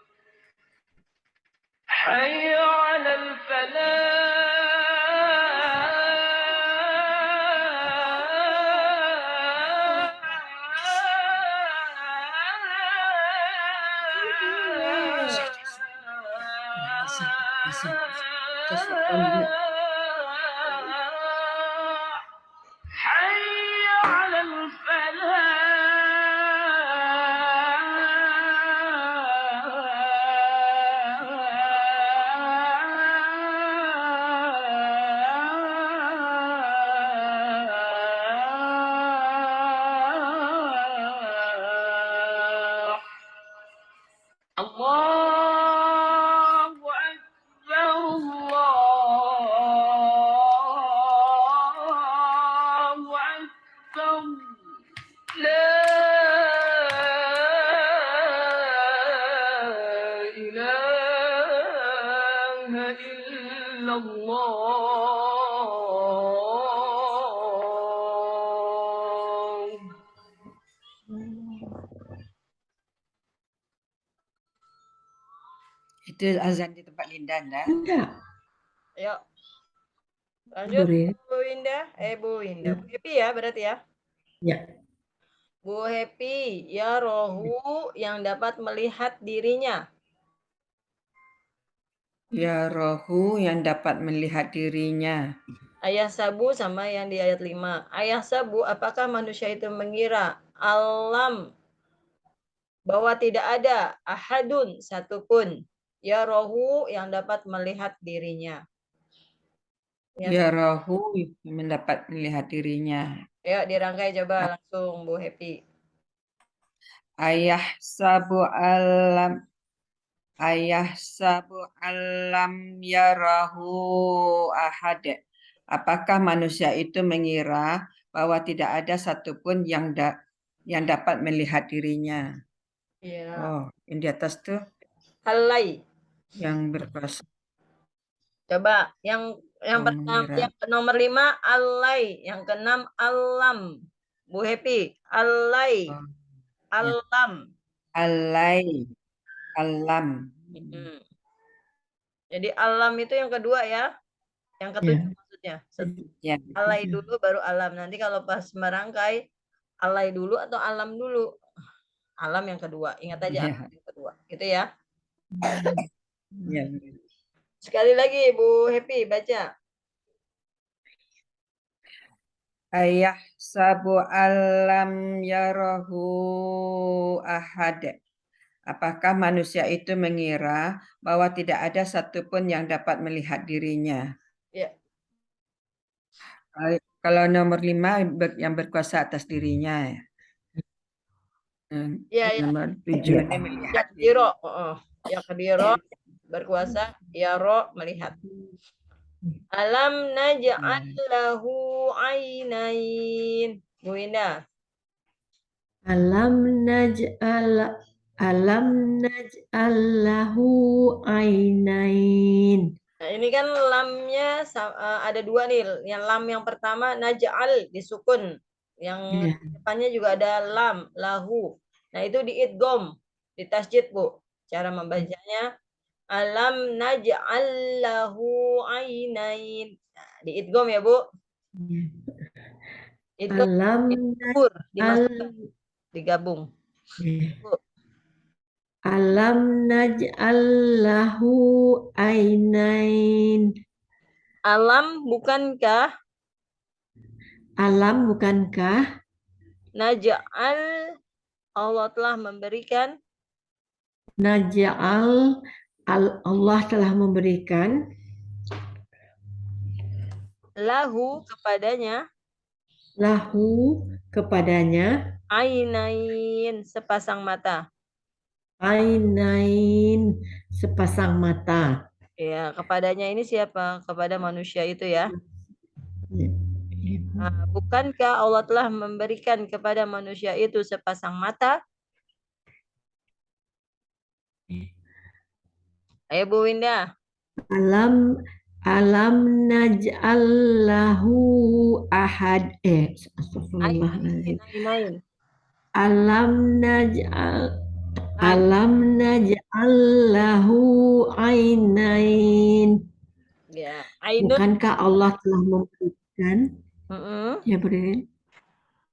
حي على الفلاح حي على الفلاح الله أكبر الله أكبر لا إله إلا الله Itu azan di tempat Linda, Anda. Enggak. Yuk. Lanjut Beri. Bu Indah. Bu Indah. Bu Happy ya berarti ya. Ya. Bu Happy, ya rohu yang dapat melihat dirinya. Ya rohu yang dapat melihat dirinya. Ayah sabu sama yang di ayat 5. Ayah sabu, apakah manusia itu mengira alam bahwa tidak ada ahadun satupun ya rohu yang dapat melihat dirinya. Ya rohu yang mendapat melihat dirinya. Ayo dirangkai coba langsung Bu Happy. Ayah sabu alam yarahu ahad. Apakah manusia itu mengira bahwa tidak ada satupun yang dapat melihat dirinya? Iya. Oh, yang di atas tuh Alai. yang berkuasa. Coba yang pertama, mengira. yang nomor 5 alai, yang keenam alam. Bu Happy, alai, Oh, ya. alam. Alam. Jadi alam itu yang kedua ya. Yang ketujuh maksudnya. Ya. Alai dulu baru alam. Nanti kalau pas merangkai alai dulu atau alam dulu. Alam yang kedua. Ingat aja Ya. alam yang kedua. Gitu ya. Ya. Sekali lagi Bu Happy baca. Ayah sabu alam yarahu ahad. Apakah manusia itu mengira bahwa tidak ada satupun yang dapat melihat dirinya? Ya. Kalau nomor 5 yang berkuasa atas dirinya. Ya, ya. Nomor 7 ini melihat Yakdiro. Yakdiro berkuasa. Yaro melihat. Alam naj'al lahu ainain. Bu Indah. Alam naj'al lahu ainain. Nah, ini kan lamnya ada dua nih. Yang lam yang pertama naj'al disukun. Yang depannya juga ada lam, lahu. Nah, itu diidgham, di tasjid, Bu. Cara membacanya alam naj'al lahu ainain. Nah, diidgham ya, Bu. Idgham Alam dimasukkan, digabung. Bu. Alam naj'al lahu ainain. Alam bukankah? Alam bukankah? Naj'al Allah telah memberikan. Naj'al Allah telah memberikan. Lahu kepadanya. Lahu kepadanya. Ainain sepasang mata. Ainain sepasang mata. Ya, kepadanya ini siapa? Kepada manusia itu ya. Nah, bukankah Allah telah memberikan kepada manusia itu sepasang mata? Ayo Bu Winda. Alam naj'al lahu ahad. Astagfirullahaladzim. Ainain. Alam naj'al lahu ainain. Ya, ainun. Bukankah Allah telah memberikan? Ya, berikan.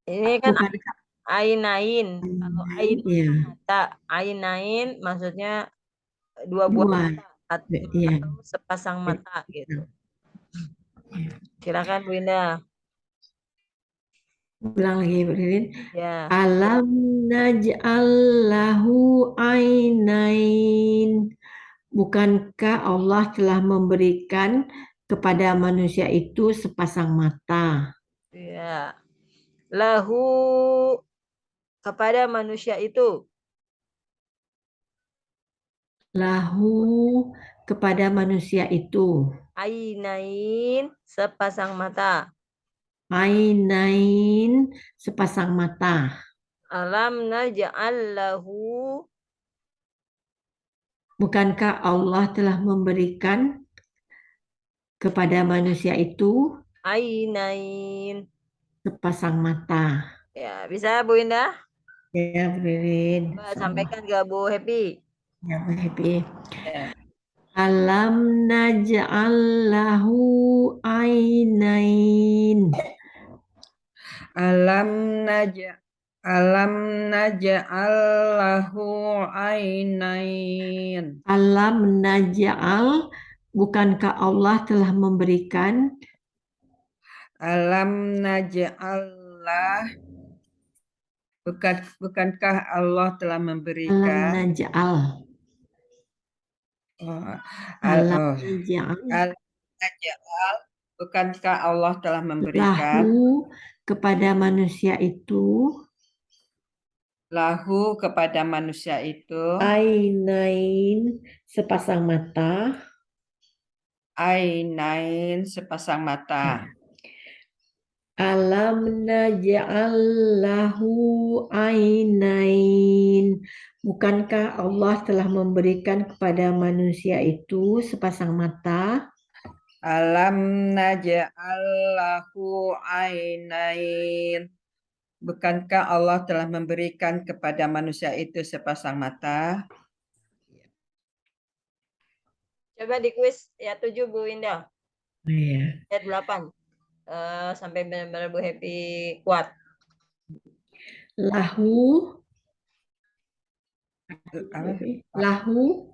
Ini kan Bukankah ainain. Kalau ain ya. mata, ainain maksudnya dua buah mata atau sepasang mata gitu. Silakan Bu Indah. Ulang lagi, berikan. Ya. Alam naj'al lahu ainain. Bukankah Allah telah memberikan kepada manusia itu sepasang mata? Ya. Lahu kepada manusia itu. Lahu kepada manusia itu. Ainain sepasang mata. Ainain sepasang mata. Alam naj'al lahu. Bukankah Allah telah memberikan kepada manusia itu Ainain sepasang mata? Ya, bisa Bu Indah? Ya, Brin. Sampaikan ke Bu Happy. Ya, Bu Happy. Ya. Alam naj'al lahu ainain. Alam Alam naj'al lahu ainain. Alam naj'al, bukankah Allah telah memberikan? Alam naj'allah, bukankah Allah telah Alam memberikan? naj'al. Oh, Alam oh. naj'al Alam naj'al, bukankah Allah telah memberikan lahu kepada manusia itu lahu kepada manusia itu ainain sepasang mata. ainain sepasang mata. Alam naj'al lahu ainain. Bukankah Allah telah memberikan kepada manusia itu sepasang mata? Alam naj'al lahu ainain. Bukankah Allah telah memberikan kepada manusia itu sepasang mata? Coba di kuis ya 7 Bu Indah. Iya. Ayat 8. Sampai benar-benar Bu Happy kuat. Lahu lahu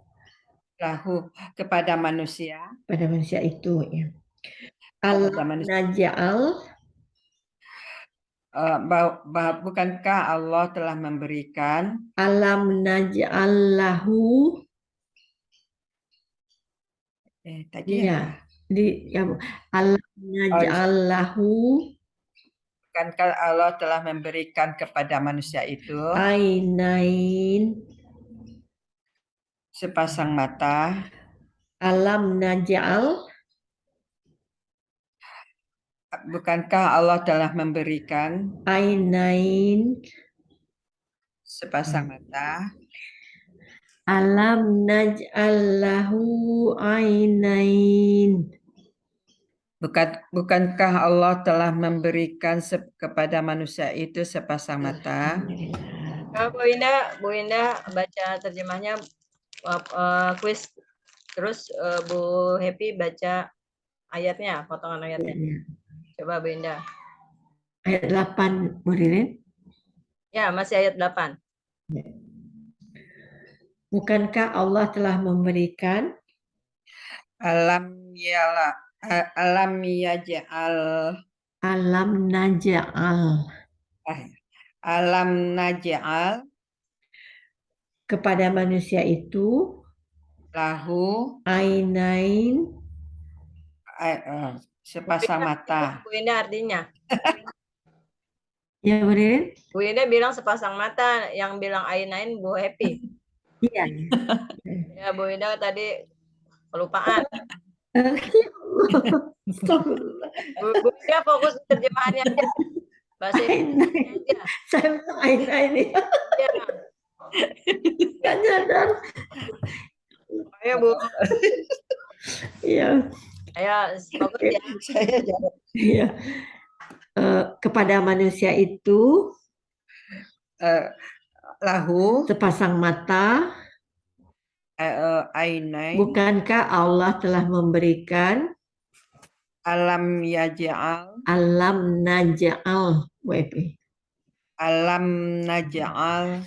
Lahu kepada manusia. pada manusia itu ya. Kepada Alam manusia. naj'al Bukankah Allah telah memberikan alam naj'al lahu tadi ya di ya Bu. Alam naj'al lahu bukankah Allah telah memberikan kepada manusia itu ainain. sepasang mata? Alam naj'al Bukankah Allah telah memberikan ainain. sepasang mata? Alam naj'al lahu ainain. Bukankah Allah telah memberikan kepada manusia itu sepasang mata? Bu Indah baca terjemahnya kuis. Terus Bu Happy baca ayatnya, potongan ayatnya. Coba Bu Indah. Ayat 8, Bu Ririn. Ya, masih ayat 8. Bukankah Allah telah memberikan Alam yaj'al alam naj'al alam naj'al kepada manusia itu lahu ainain. sepasang mata. Bu Indah artinya. Ya, Bu Ririn? Bu Indah bilang sepasang mata, yang bilang ainain Bu Happy. Iya. Ya, Bu Indah tadi kelupaan. Astagfirullah. Bu Indah fokus terjemahannya aja. Bahasa Indonesia aja. Saya bilang ainain ya. Ya. Nggak nyadar. Ayo Bu. Iya. Ayo fokus ya. Saya jawab. Iya. Kepada manusia itu Lahu sepasang mata. ainain. Bukankah Allah telah memberikan Alam yaj'al alam naj'al WP. Alam naj'al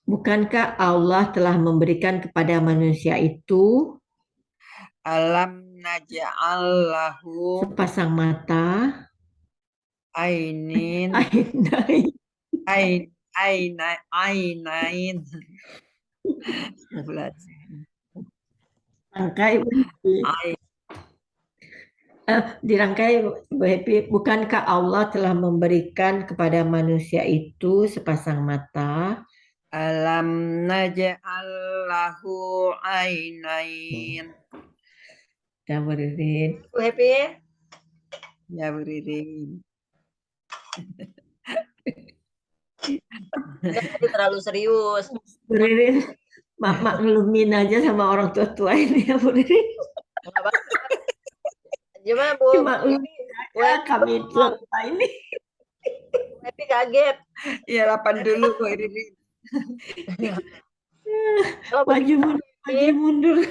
Bukankah Allah telah memberikan kepada manusia itu alam naj'al lahu sepasang mata ainin ainain. Rangkai dirangkai Bu Happy, bukankah Allah telah memberikan kepada manusia itu sepasang mata? Alam naj'al lahu ainain. Ya, Bu Ririn. Bu Happy. Ya, Bu Ririn. Tadi terlalu serius. Bu Ririn, maklumin aja sama orang tua-tua ini ya Bu Ririn. Gimana Bu? Kami tua ini. Happy kaget. Ya, 8 dulu Bu Ririn. Maju mundur.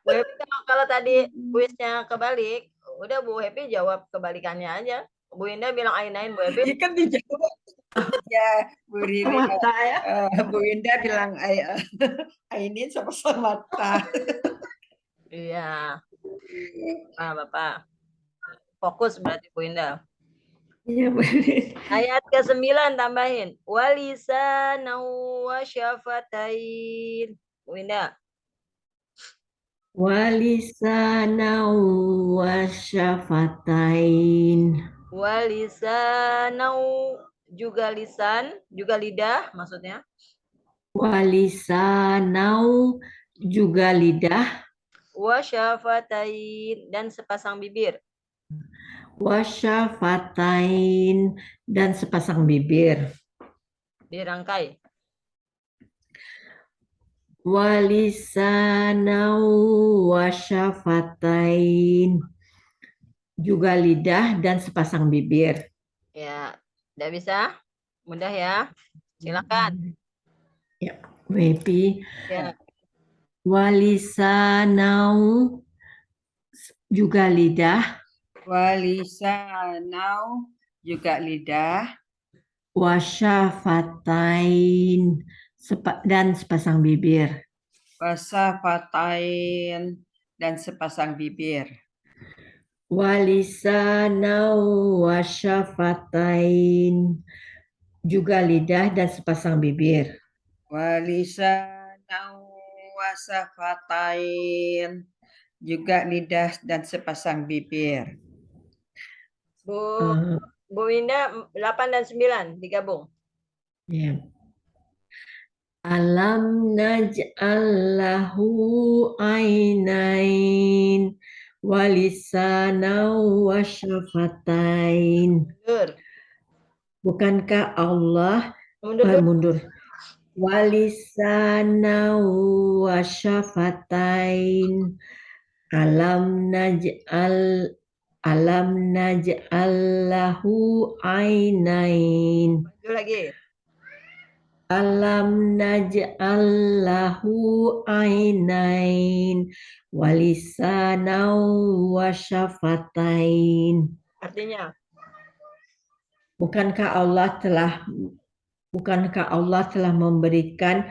Bu Happy kalau tadi kuisnya kebalik, udah Bu Happy jawab kebalikannya aja. Bu Indah bilang ainain, Bu Happy. Ya kan dijawab. Ya, Bu Riri, Mata ya. Bu Indah bilang Ainin sama-sama mata. Iya. Bapak. Fokus berarti Bu Indah. Iya benar. Ayat ke-9 tambahin. Walisanan wa syafatain. Bu Indah. Walisanan wa syafatain. Walisanan juga lisan, juga lidah maksudnya. Walisanau juga lidah. Wa syafatain dan sepasang bibir. Wasyafatain dan sepasang bibir. Dirangkai. Walisanau wasyafatain juga lidah dan sepasang bibir. Ya, tidak bisa? Mudah ya. Silakan. Ya, maybe. Ya. Walisanau juga lidah. Walisanau juga lidah. Wasyafatain dan sepasang bibir. Wasafatain dan sepasang bibir. Walisanau wasyafatain juga lidah dan sepasang bibir. Walisanau wasafatain juga lidah dan sepasang bibir. Bu Winda 8 dan 9 digabung. Ya. Alam naj'al lahu ainain walisanau wasyafatain. Mundur. Bukankah Allah Mundur. mundur. Walisanau wasyafatain. Alam naj'al lahu ainain. Maju lagi. Alam naj'al lahu ainain walisanau wasyafatain. Artinya? Bukankah Allah telah memberikan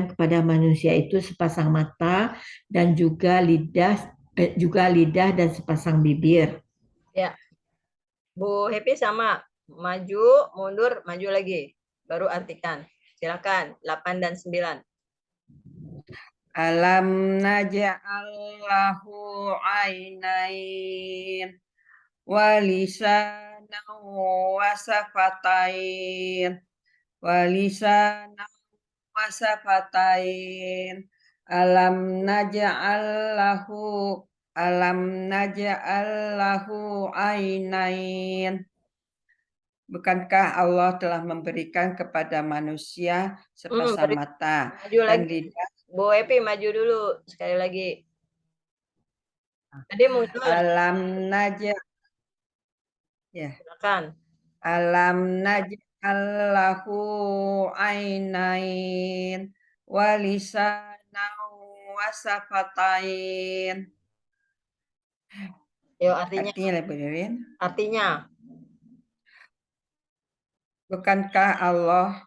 kepada manusia itu sepasang mata dan juga lidah dan sepasang bibir. Ya. Bu Happy sama. Maju, mundur, maju lagi. Baru artikan. Silakan. 8 dan 9. Alam naj'al lahu ainain walisanan wasafatain alam naj'al lahu ainain. Bukankah Allah telah memberikan kepada manusia sepasang mata Maju dan lagi. lidah? Bu Epi maju dulu sekali lagi. Tadi mundur. Alam naj'al. Ya. Silakan. Alam naj'al lahu ainain walisanan wasafatain. Yo, artinya. Artinya. Bukankah Allah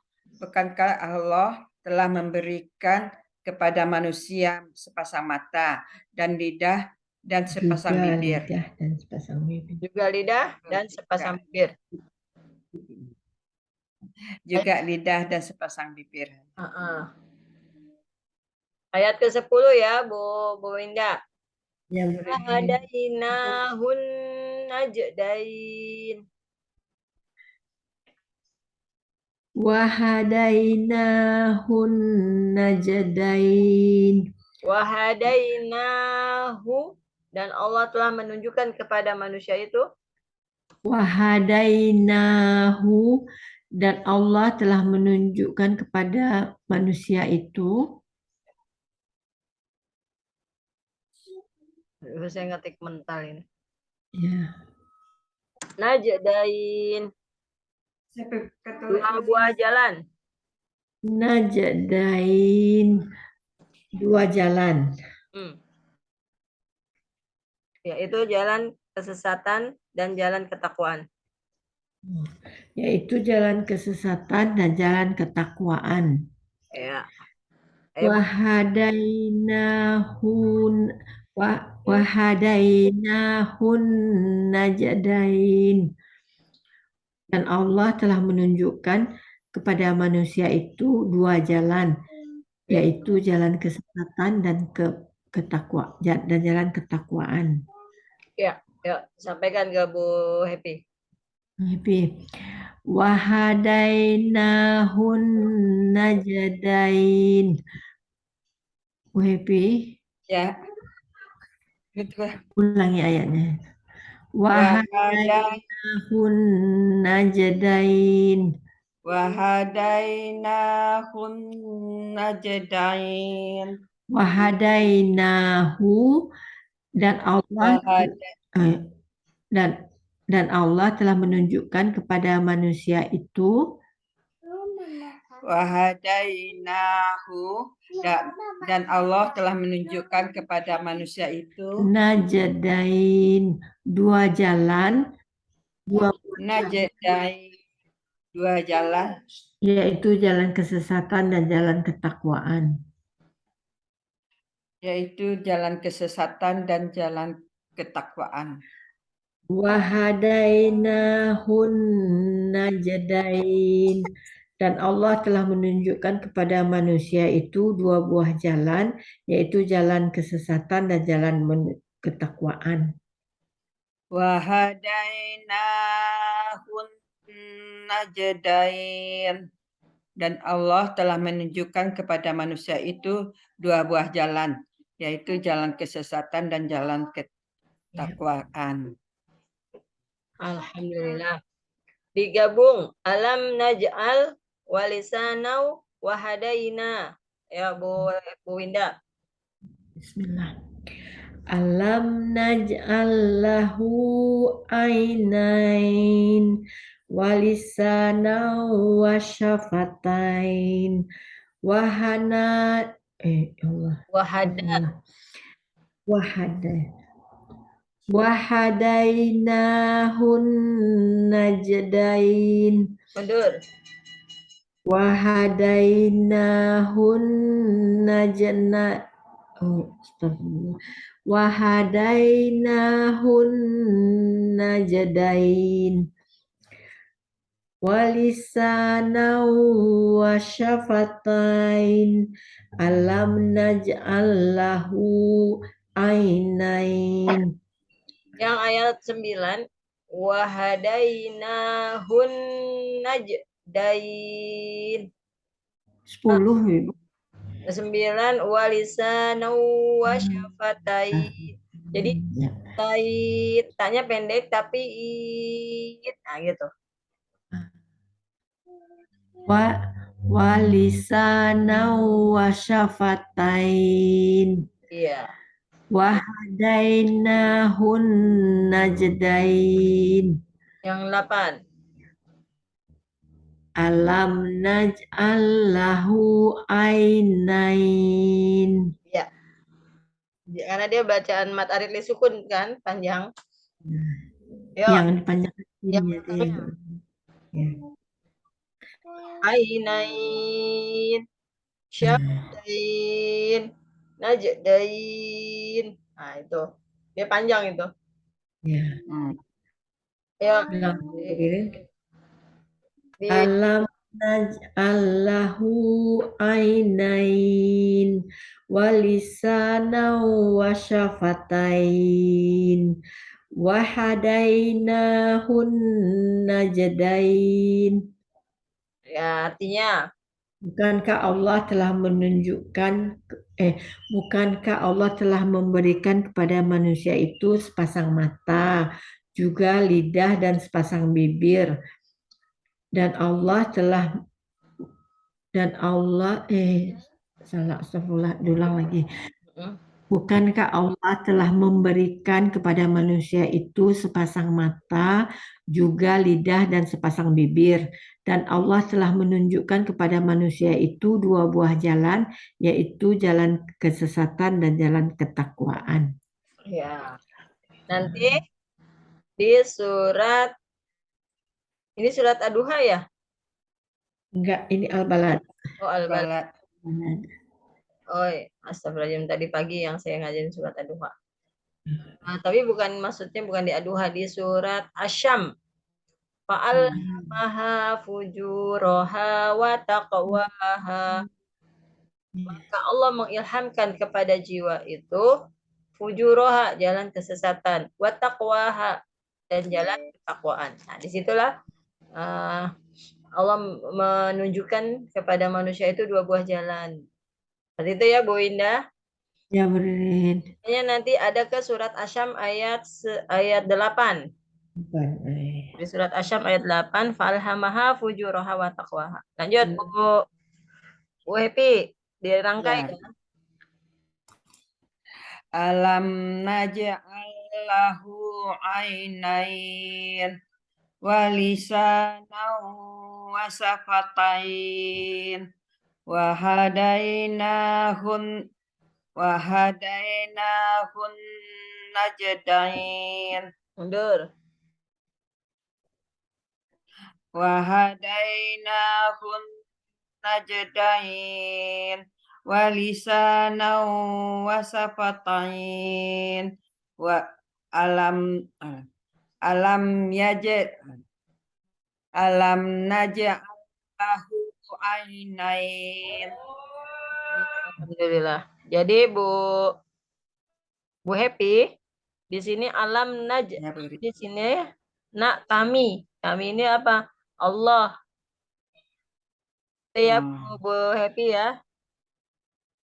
telah memberikan kepada manusia sepasang mata dan lidah dan sepasang bibir. Juga lidah dan sepasang bibir. Juga lidah dan sepasang bibir. Ayat ke-10 ya, Bu Winda. Hadainahun najdain. Wahadainahun najdain. Wahadainahu dan Allah telah menunjukkan kepada manusia itu. Wahadainahu dan Allah telah menunjukkan kepada manusia itu. Saya ngetik mental ini. Ya. Najdain. Dua buah jalan. Najdain. Dua jalan. Yaitu jalan kesesatan dan jalan ketakwaan. Yaitu jalan kesesatan dan jalan ketakwaan. Ya. Wahadainahun najdain. Dan Allah telah menunjukkan kepada manusia itu dua jalan, yaitu jalan kesesatan dan jalan ketakwaan. Ya, sampaikan ke Bu Happy. Happy. Wahadainahun najdain. Bu Happy, Ya. Gitu. ulangi ayatnya. Wahadai Wahadainahun najdain. Wahadainahun najdain. Wahadainahu dan Allah dan Allah telah menunjukkan kepada manusia itu Wahadainahu dan Allah telah menunjukkan kepada manusia itu najdain, dua jalan, najdain, dua jalan, yaitu jalan kesesatan dan jalan ketakwaan. Yaitu jalan kesesatan dan jalan ketakwaan. Wahadainahun najdain, dan Allah telah menunjukkan kepada manusia itu dua buah jalan, yaitu jalan kesesatan dan jalan ketakwaan. Wahadainahun najdain, dan Allah telah menunjukkan kepada manusia itu dua buah jalan, yaitu jalan kesesatan dan jalan ketakwaan. Alhamdulillah. Digabung alam naj'al walisanau wahadaina. Ya Bu Winda. Bismillah. Alam naj'al lahu ainain walisana wa syafatain wahana Allah wahadainahun najdain. Mundur. Wahadainahun najna Wahadainahun najdain walisana wa syafatain alam naj'al lahu ainain. Yang ayat 9 wahadainahun najdain. 10 Ibu. 9 walisanau wa syafatain. Jadi tanya pendek tapi nah gitu. Walisana wa syafatain. Iya. Wahadainahun najdain. Yang 8. Alam naj'al lahu ainain. Ya. Karena dia bacaan mat arid li sukun kan, panjang. Yang dipanjangkan Ya. Ainain, syafatain, najdain. Nah, itu. Dia panjang itu. Ya. Ya. Alam naj'al lahu ainain walisana wa syafatain wahadainahun najdain. Ya, artinya Bukankah Allah telah memberikan kepada manusia itu sepasang mata, juga lidah dan sepasang bibir. Dan Allah Bukankah Allah telah memberikan kepada manusia itu sepasang mata, juga lidah dan sepasang bibir. Dan Allah telah menunjukkan kepada manusia itu dua buah jalan, yaitu jalan kesesatan dan jalan ketakwaan. Ya. Nanti di surat Ini surat Ad-Duha ya? Enggak, ini Al-Balad. Oh, Al-Balad. Balad. Oh, astagfirullahaladzim, tadi pagi yang saya ngajarin surat Ad-Duha. Tapi maksudnya bukan di Ad-Duha, di surat Asyam. Fa'alhamaha fujuraha wa taqwaha. Maka Allah mengilhamkan kepada jiwa itu fujuroha, jalan kesesatan, wa taqwaha, dan jalan ketakwaan. Nah, disitulah Allah menunjukkan kepada manusia itu dua buah jalan. Seperti itu ya, Bu Indah. Ya, Berin. Nanti ada ke surat Asyam ayat 8. Di surat Asyam ayat 8, falhamaha fujuraha wa taqwaha. Lanjut, Bu Happy, dirangkai Ya. ya. Alam naj'al lahu ainain wa lisanan wa safatain wa hadainahun najdain Mundur. wa hadainahun najdain wa lisanan wa safatain wa alam naj'al lahu ainain. Alhamdulillah. Jadi Bu Happy, di sini alam Ya, Beri. di sini nak kami ini apa? Allah. Itu ya Bu Happy ya.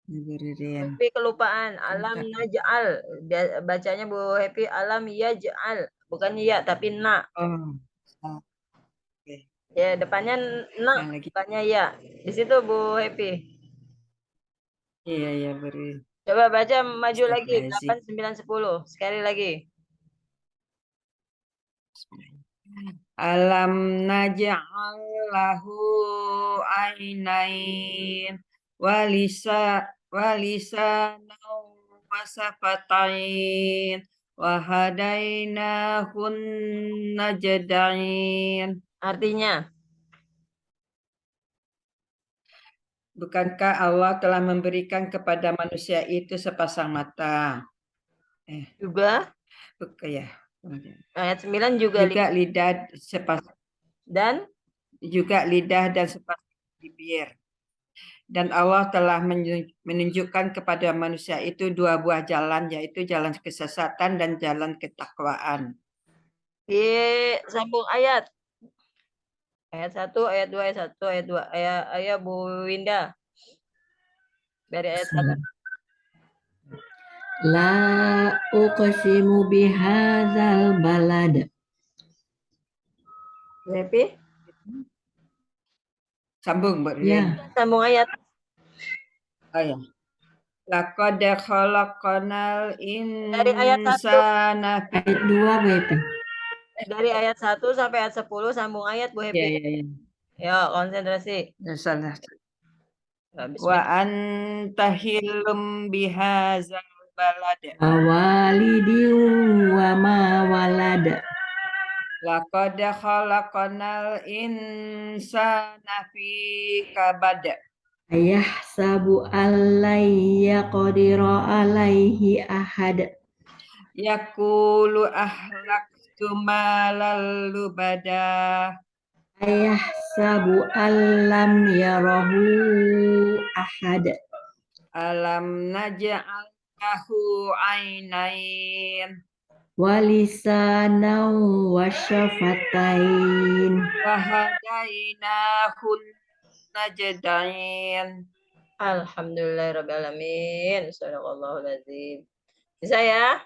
Ya, Beri. Happy kelupaan. Alam naj'al. Bacanya Bu Happy alam yaj'al. Bukan ya tapi na. Oh. Ya, depannya na, bukannya ya. Di situ Bu Happy. Iya, Beri. Coba baca maju lagi 8, 9, 10. Sekali lagi. Alam naj'al lahu ainain wa lisanan wa safatain wa hadainahun najdain. Artinya, bukankah Allah telah memberikan kepada manusia itu sepasang mata? juga Ya. ayat 9 juga lidah sepasang dan sepasang bibir. Dan Allah telah menunjukkan kepada manusia itu dua buah jalan, yaitu jalan kesesatan dan jalan ketakwaan. Sambung ayat. Ayat 1, ayat 2, ayat 1, ayat 2. Ayat Bu Winda. Dari ayat 1. La uqsimu bihadzal balad. Happy? Sambung, Mbak Rin. Ya. Sambung ayat. Oh ya. Laqad khalaqnal Dari ayat 1. insana. Ayat 2, Bu Happy. Dari ayat 1 sampai ayat 10 sambung ayat Bu Happy. Ya. Yo, konsentrasi. Salah. Bismillah. Wa antahilum bihadzal balad. Awalidin wa ma walada. Laqad khalaqnal insana fi kabad. Ayahsabu allayya qadira alaihi ahad. Yaqulu ahlaktu malal lubada. Ayahsabu allam yarahu ahad. Alam naj'al lahu ainain Walisanan wa syafatain. wa hadainahun najdain. Alhamdulillahirabbil alamin. Shadaqallahul azim. Bisa ya?